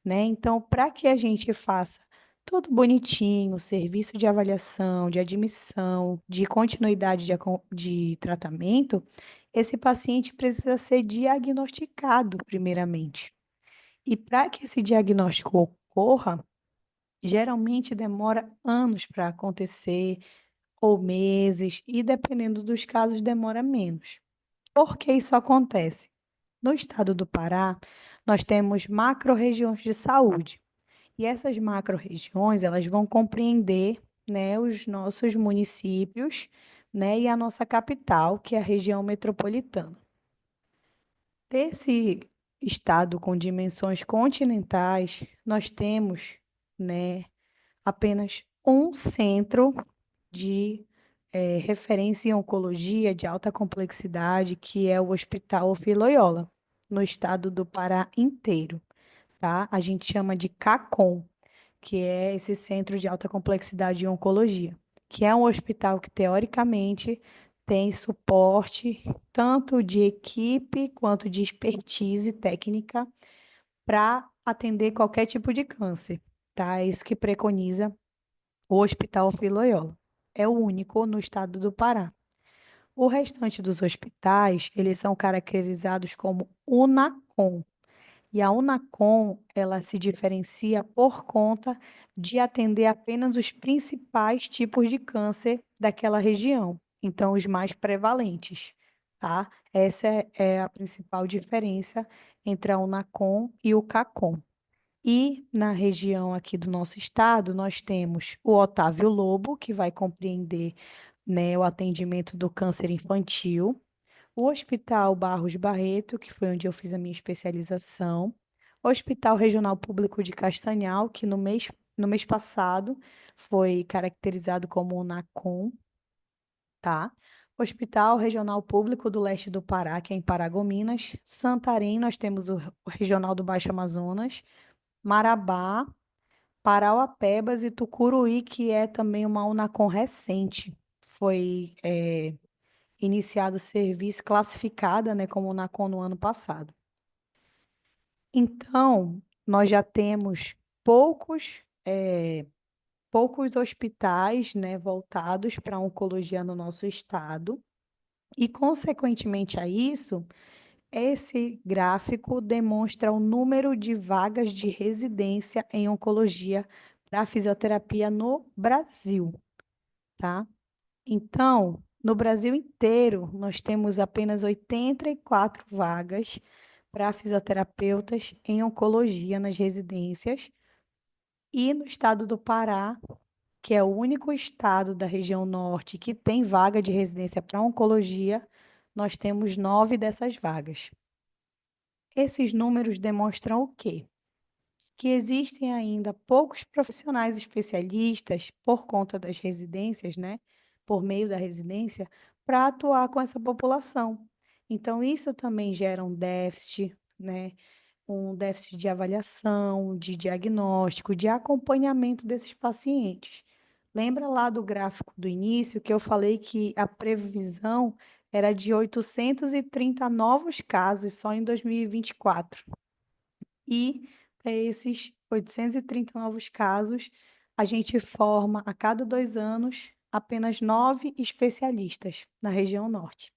né? Então, para que a gente faça tudo bonitinho, serviço de avaliação, de admissão, de continuidade de tratamento, esse paciente precisa ser diagnosticado primeiramente. E para que esse diagnóstico ocorra, geralmente demora anos para acontecer, ou meses, e dependendo dos casos, demora menos. Por que isso acontece? No estado do Pará, nós temos macro-regiões de saúde. E essas macro-regiões, elas vão compreender, né, os nossos municípios, né, e a nossa capital, que é a região metropolitana. Desse estado com dimensões continentais, nós temos, né, apenas um centro de referência em oncologia de alta complexidade, que é o Hospital Offiloiola, no estado do Pará inteiro, tá? A gente chama de CACOM, que é esse Centro de Alta Complexidade em Oncologia, que é um hospital que, teoricamente, tem suporte tanto de equipe quanto de expertise técnica para atender qualquer tipo de câncer, tá? É isso que preconiza o Hospital Filo-Loyola. É o único no estado do Pará. O restante dos hospitais, eles são caracterizados como UNACOM. E a UNACOM, ela se diferencia por conta de atender apenas os principais tipos de câncer daquela região, então os mais prevalentes, tá? Essa é a principal diferença entre a UNACOM e o CACOM. E na região aqui do nosso estado, nós temos o Otávio Lobo, que vai compreender, né, o atendimento do câncer infantil, o Hospital Barros Barreto, que foi onde eu fiz a minha especialização, o Hospital Regional Público de Castanhal, que no mês passado foi caracterizado como o NACOM, tá? Hospital Regional Público do Leste do Pará, que é em Paragominas, Santarém, nós temos o Regional do Baixo Amazonas, Marabá, Parauapebas e Tucuruí, que é também uma UNACOM recente. Foi iniciado o serviço classificada, né, como UNACOM no ano passado. Então, nós já temos poucos hospitais, né, voltados para a oncologia no nosso estado. E, consequentemente a isso, esse gráfico demonstra o número de vagas de residência em oncologia para fisioterapia no Brasil, tá? Então, no Brasil inteiro, nós temos apenas 84 vagas para fisioterapeutas em oncologia nas residências. E no estado do Pará, que é o único estado da região norte que tem vaga de residência para oncologia, nós temos 9 dessas vagas. Esses números demonstram o quê? Que existem ainda poucos profissionais especialistas por conta das residências, né? Por meio da residência, para atuar com essa população. Então, isso também gera um déficit, né? Um déficit de avaliação, de diagnóstico, de acompanhamento desses pacientes. Lembra lá do gráfico do início que eu falei que a previsão era de 830 novos casos só em 2024. E para esses 830 novos casos, a gente forma a cada 2 anos apenas 9 especialistas na região norte.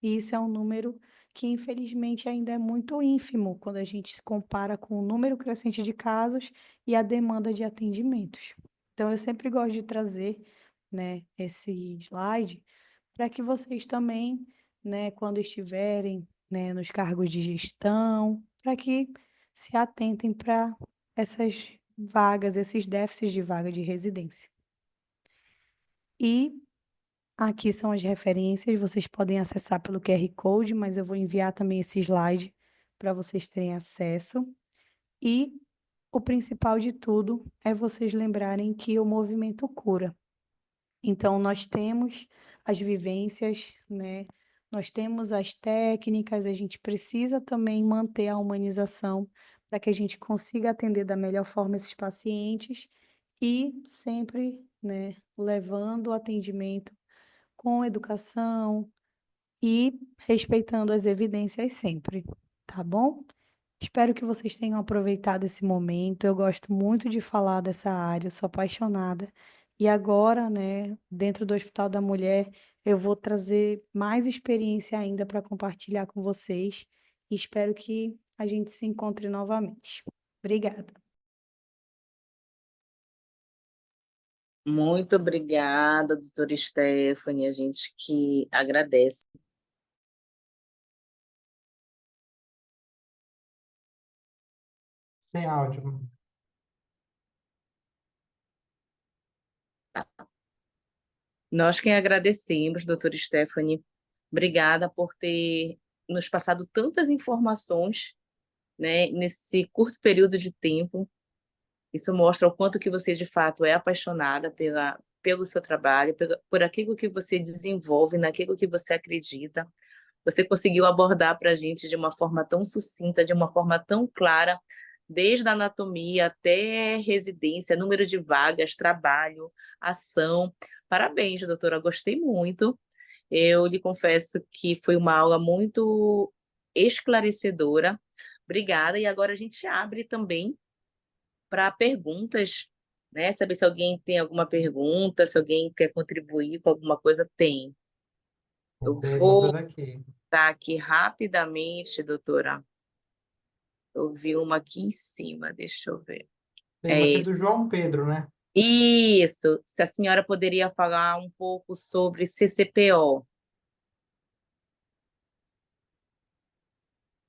E isso é um número que, infelizmente, ainda é muito ínfimo quando a gente se compara com o número crescente de casos e a demanda de atendimentos. Então, eu sempre gosto de trazer, né, esse slide para que vocês também, né, quando estiverem, né, nos cargos de gestão, para que se atentem para essas vagas, esses déficits de vaga de residência. E aqui são as referências, vocês podem acessar pelo QR Code, mas eu vou enviar também esse slide para vocês terem acesso. E o principal de tudo é vocês lembrarem que o movimento cura. Então, nós temos as vivências, né? Nós temos as técnicas, a gente precisa também manter a humanização para que a gente consiga atender da melhor forma esses pacientes e sempre, né, levando o atendimento com educação e respeitando as evidências sempre, tá bom? Espero que vocês tenham aproveitado esse momento. Eu gosto muito de falar dessa área, eu sou apaixonada. E agora, né, dentro do Hospital da Mulher, eu vou trazer mais experiência ainda para compartilhar com vocês e espero que a gente se encontre novamente. Obrigada. Muito obrigada, doutora Stephanie. A gente que agradece. Sem áudio. Nós quem agradecemos, doutora Stephanie. Obrigada por ter nos passado tantas informações, né, nesse curto período de tempo. Isso mostra o quanto que você, de fato, é apaixonada pelo seu trabalho, por aquilo que você desenvolve, naquilo que você acredita. Você conseguiu abordar para a gente de uma forma tão sucinta, de uma forma tão clara, desde a anatomia até residência, número de vagas, trabalho, ação. Parabéns, doutora, gostei muito. Eu lhe confesso que foi uma aula muito esclarecedora. Obrigada. E agora a gente abre também para perguntas, né? Saber se alguém tem alguma pergunta, se alguém quer contribuir com alguma coisa, tem. Tem Eu perguntas vou aqui. dar aqui rapidamente, doutora. Eu vi uma aqui em cima, deixa eu ver. Tem uma aqui É, do João Pedro, né? isso, se a senhora poderia falar um pouco sobre CCPO.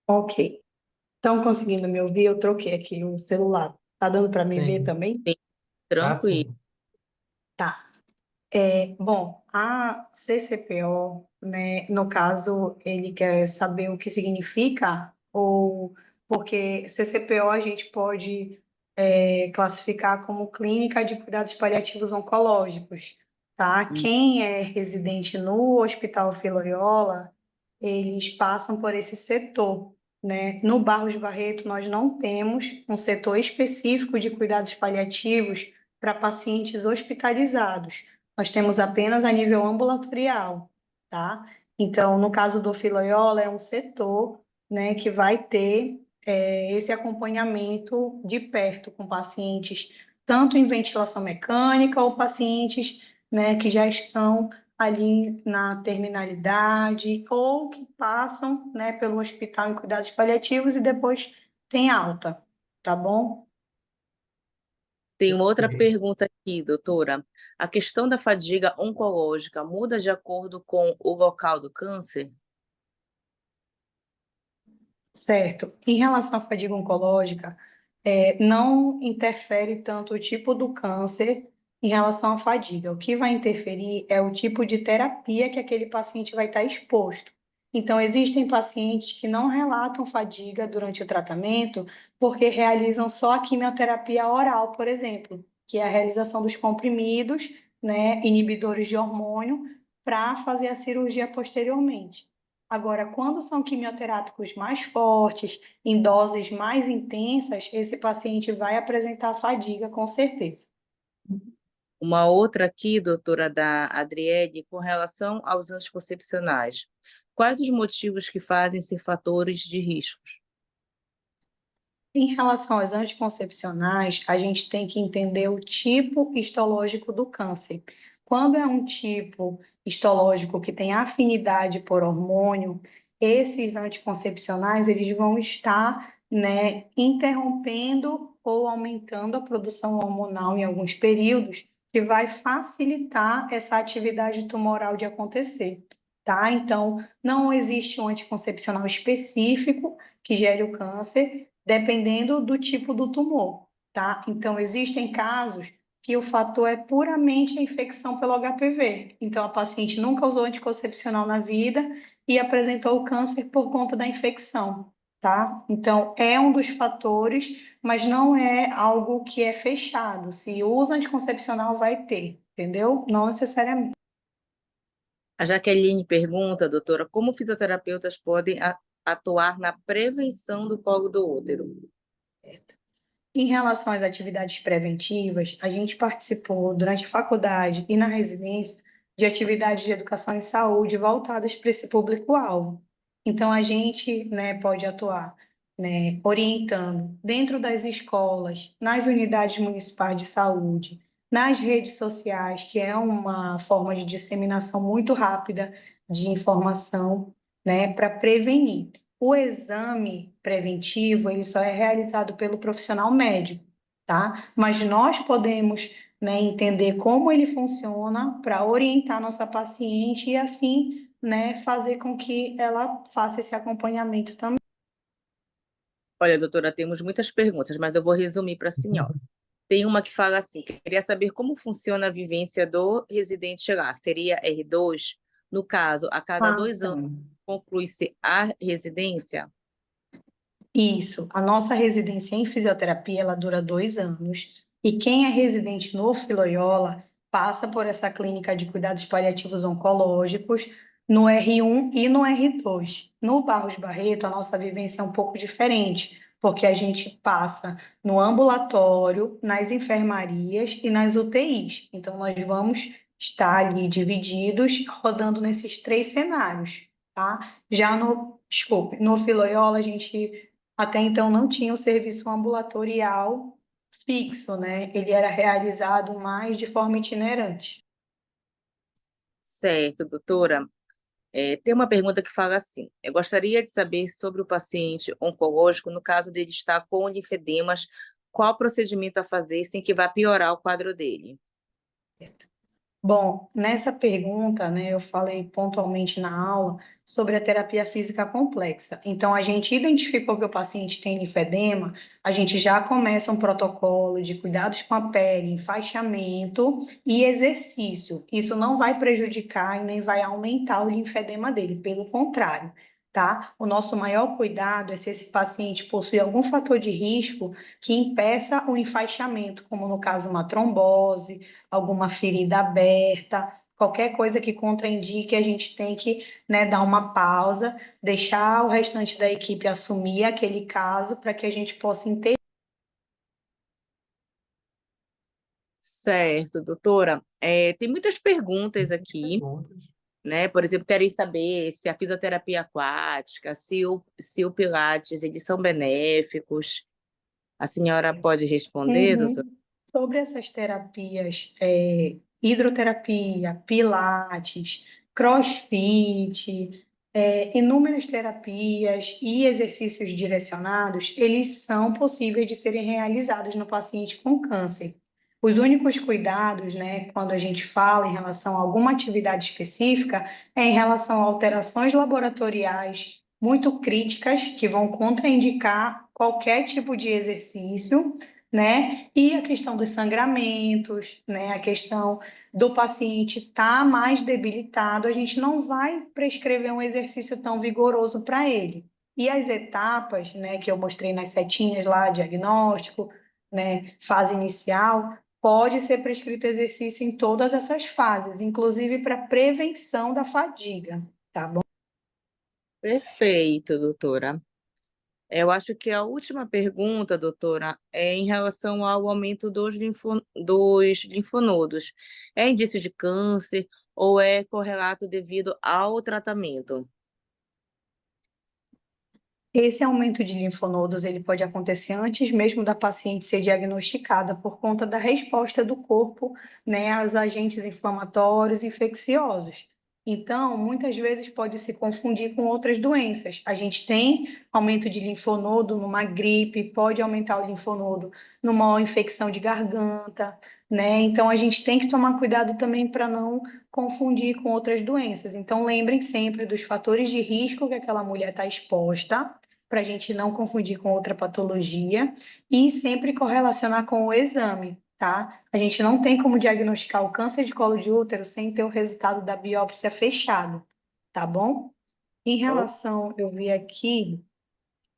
Ok. Estão conseguindo me ouvir? Eu troquei aqui o celular. Tá dando para me ver Tem. também? Tá Tranquilo. sim. Tá. Bom, a CCPO, né, no caso, ele quer saber o que significa, ou porque CCPO a gente pode classificar como Clínica de Cuidados Paliativos Oncológicos, tá? Quem é residente no Hospital Fila-Loyola, eles passam por esse setor, né? No Barros Barreto, nós não temos um setor específico de cuidados paliativos para pacientes hospitalizados. Nós temos apenas a nível ambulatorial, tá? Então, no caso do Fila-Loyola, é um setor, né, que vai ter esse acompanhamento de perto com pacientes, tanto em ventilação mecânica ou pacientes, né, que já estão ali na terminalidade ou que passam, né, pelo hospital em cuidados paliativos e depois tem alta, tá bom? Tem uma outra Ok. pergunta aqui, doutora. A questão da fadiga oncológica muda de acordo com o local do câncer? Certo. Em relação à fadiga oncológica, não interfere tanto o tipo do câncer em relação à fadiga. O que vai interferir é o tipo de terapia que aquele paciente vai estar exposto. Então, existem pacientes que não relatam fadiga durante o tratamento porque realizam só a quimioterapia oral, por exemplo, que é a realização dos comprimidos, né, inibidores de hormônio, para fazer a cirurgia posteriormente. Agora, quando são quimioterápicos mais fortes, em doses mais intensas, esse paciente vai apresentar fadiga, com certeza. Uma outra aqui, doutora, da Adriele, com relação aos anticoncepcionais. Quais os motivos que fazem ser fatores de riscos? Em relação aos anticoncepcionais, a gente tem que entender o tipo histológico do câncer. Quando é um tipo histológico que tem afinidade por hormônio, esses anticoncepcionais eles vão estar, né, interrompendo ou aumentando a produção hormonal em alguns períodos, que vai facilitar essa atividade tumoral de acontecer, tá? Então, não existe um anticoncepcional específico que gere o câncer, dependendo do tipo do tumor, tá? Então, existem casos que o fator é puramente a infecção pelo HPV. Então, a paciente nunca usou anticoncepcional na vida e apresentou o câncer por conta da infecção, tá? Então, é um dos fatores, mas não é algo que é fechado. Se usa anticoncepcional, vai ter, entendeu? Não necessariamente. A Jaqueline pergunta, doutora, como fisioterapeutas podem atuar na prevenção do colo do útero? Em relação às atividades preventivas, a gente participou durante a faculdade e na residência de atividades de educação em saúde voltadas para esse público-alvo. Então, a gente, né, pode atuar, né, orientando dentro das escolas, nas unidades municipais de saúde, nas redes sociais, que é uma forma de disseminação muito rápida de informação, né, para prevenir. O exame preventivo, ele só é realizado pelo profissional médico, tá? Mas nós podemos, né, entender como ele funciona para orientar nossa paciente e assim, né, fazer com que ela faça esse acompanhamento também. Olha, doutora, temos muitas perguntas, mas eu vou resumir para a senhora. Tem uma que fala assim, que queria saber como funciona a vivência do residente lá. Seria R2? No caso, a cada Ah, 2 anos tá. conclui-se a residência? Isso. A nossa residência em fisioterapia, ela dura 2 anos. E quem é residente no Filoiola passa por essa clínica de cuidados paliativos oncológicos no R1 e no R2. No Barros Barreto, a nossa vivência é um pouco diferente, porque a gente passa no ambulatório, nas enfermarias e nas UTIs. Então, nós vamos estar ali divididos, rodando nesses 3 cenários, tá? Desculpe, no Filoiola, a gente até então não tinha o serviço ambulatorial fixo, né? Ele era realizado mais de forma itinerante. Certo, doutora. Tem uma pergunta que fala assim: eu gostaria de saber sobre o paciente oncológico, no caso dele estar com linfedemas, qual procedimento a fazer sem que vá piorar o quadro dele? Bom, nessa pergunta, né, eu falei pontualmente na aula sobre a terapia física complexa. Então, a gente identificou que o paciente tem linfedema, a gente já começa um protocolo de cuidados com a pele, enfaixamento e exercício. Isso não vai prejudicar e nem vai aumentar o linfedema dele, pelo contrário, tá? O nosso maior cuidado é se esse paciente possui algum fator de risco que impeça o enfaixamento, como no caso uma trombose, alguma ferida aberta, qualquer coisa que contraindique, a gente tem que, né, dar uma pausa, deixar o restante da equipe assumir aquele caso para que a gente possa intervir. Certo, doutora. Tem muitas perguntas aqui, Perguntas. né? Por exemplo, querem saber se a fisioterapia aquática, se o Pilates, eles são benéficos. A senhora pode responder, doutora? Uhum. Sobre essas terapias, hidroterapia, pilates, crossfit, inúmeras terapias e exercícios direcionados, eles são possíveis de serem realizados no paciente com câncer. Os únicos cuidados, né, quando a gente fala em relação a alguma atividade específica, é em relação a alterações laboratoriais muito críticas que vão contraindicar qualquer tipo de exercício, né? E a questão dos sangramentos, né? A questão do paciente estar mais debilitado, a gente não vai prescrever um exercício tão vigoroso para ele. E as etapas, né, que eu mostrei nas setinhas lá, diagnóstico, né, fase inicial, pode ser prescrito exercício em todas essas fases, inclusive para prevenção da fadiga, tá bom? Perfeito, doutora. Eu acho que a última pergunta, doutora, é em relação ao aumento dos linfonodos. É indício de câncer ou é correlato devido ao tratamento? Esse aumento de linfonodos ele pode acontecer antes mesmo da paciente ser diagnosticada por conta da resposta do corpo, né, aos agentes inflamatórios e infecciosos. Então, muitas vezes pode se confundir com outras doenças. A gente tem aumento de linfonodo numa gripe, pode aumentar o linfonodo numa infecção de garganta, né? Então, a gente tem que tomar cuidado também para não confundir com outras doenças. Então, lembrem sempre dos fatores de risco que aquela mulher está exposta, para a gente não confundir com outra patologia e sempre correlacionar com o exame, tá? A gente não tem como diagnosticar o câncer de colo de útero sem ter o resultado da biópsia fechado, tá bom? Em Oh, relação, eu vi aqui,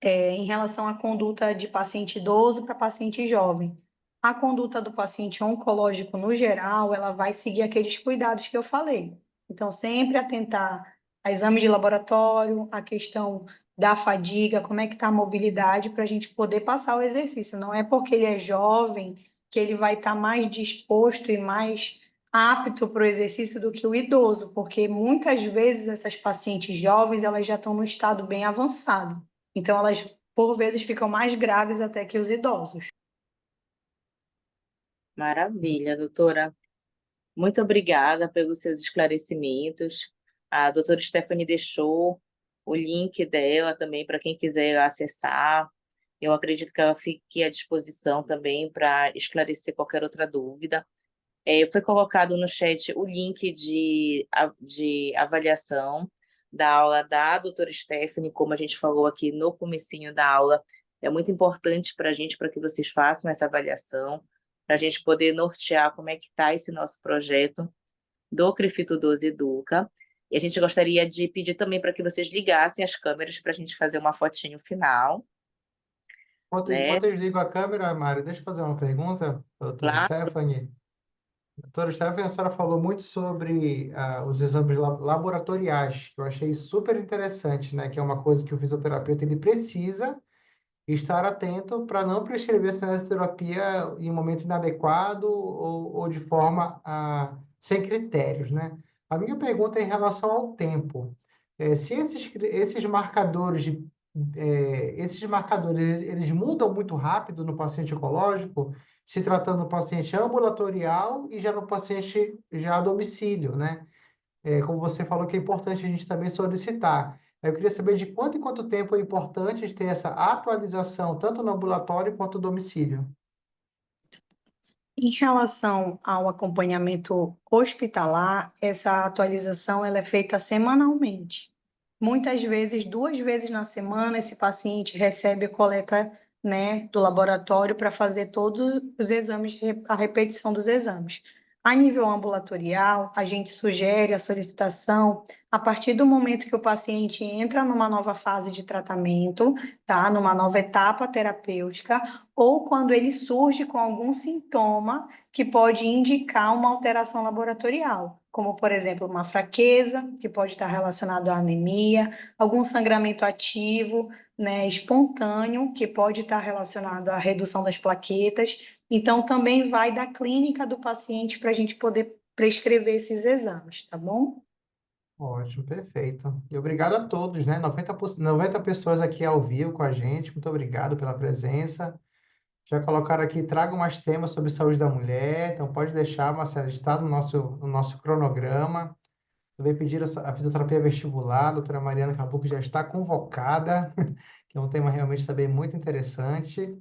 em relação à conduta de paciente idoso para paciente jovem. A conduta do paciente oncológico, no geral, ela vai seguir aqueles cuidados que eu falei. Então, sempre atentar a exame de laboratório, a questão da fadiga, como é que está a mobilidade, para a gente poder passar o exercício. Não é porque ele é jovem que ele vai estar mais disposto e mais apto para o exercício do que o idoso, porque muitas vezes essas pacientes jovens, elas já estão no estado bem avançado. Então, elas, por vezes, ficam mais graves até que os idosos. maravilha, doutora. Muito obrigada pelos seus esclarecimentos. A doutora Stephanie deixou o link dela também para quem quiser acessar. Eu acredito que ela fique à disposição também para esclarecer qualquer outra dúvida. Foi colocado no chat o link de avaliação da aula da doutora Stephanie, como a gente falou aqui no comecinho da aula. É muito importante para a gente, para que vocês façam essa avaliação, para a gente poder nortear como é que está esse nosso projeto do CREFITO 12 Educa. E a gente gostaria de pedir também para que vocês ligassem as câmeras para a gente fazer uma fotinho final, né? Enquanto eu desligo a câmera, Mário, deixa eu fazer uma pergunta para a doutora Claro. Stephanie. Doutora Stephanie, a senhora falou muito sobre os exames laboratoriais, que eu achei super interessante, né? Que é uma coisa que o fisioterapeuta ele precisa estar atento para não prescrever cinesioterapia em um momento inadequado ou de forma sem critérios, né? A minha pergunta é em relação ao tempo. Se esses marcadores eles mudam muito rápido no paciente oncológico, se tratando do paciente ambulatorial e já no paciente já a domicílio, né? Como você falou que é importante a gente também solicitar. Eu queria saber de quanto em quanto tempo é importante ter essa atualização, tanto no ambulatório quanto no domicílio. Em relação ao acompanhamento hospitalar, essa atualização ela é feita semanalmente. Muitas vezes, 2 vezes na semana, esse paciente recebe a coleta, né, do laboratório para fazer todos os exames, a repetição dos exames. A nível ambulatorial, a gente sugere a solicitação a partir do momento que o paciente entra numa nova fase de tratamento, tá? Numa nova etapa terapêutica, ou quando ele surge com algum sintoma que pode indicar uma alteração laboratorial, como, por exemplo, uma fraqueza, que pode estar relacionado à anemia, algum sangramento ativo, né, espontâneo, que pode estar relacionado à redução das plaquetas. Então, também vai da clínica do paciente para a gente poder prescrever esses exames, tá bom? Ótimo, perfeito. E obrigado a todos, né? 90 pessoas aqui ao vivo com a gente. Muito obrigado pela presença. Já colocaram aqui, tragam mais temas sobre saúde da mulher. Então, pode deixar, Marcelo, está no nosso cronograma. Também pediram a fisioterapia vestibular, a doutora Mariana Cabuco já está convocada, que é um tema realmente também muito interessante.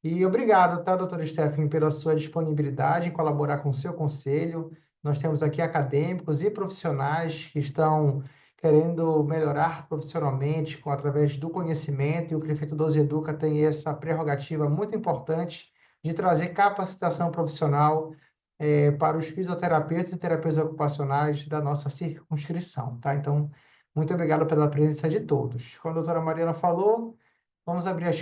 E obrigado, tá, doutora Stephanie, pela sua disponibilidade em colaborar com o seu conselho. Nós temos aqui acadêmicos e profissionais que estão querendo melhorar profissionalmente através do conhecimento, e o CREFITO 12 Educa tem essa prerrogativa muito importante de trazer capacitação profissional para os fisioterapeutas e terapeutas ocupacionais da nossa circunscrição, tá? Então, muito obrigado pela presença de todos. Como a doutora Mariana falou, vamos abrir as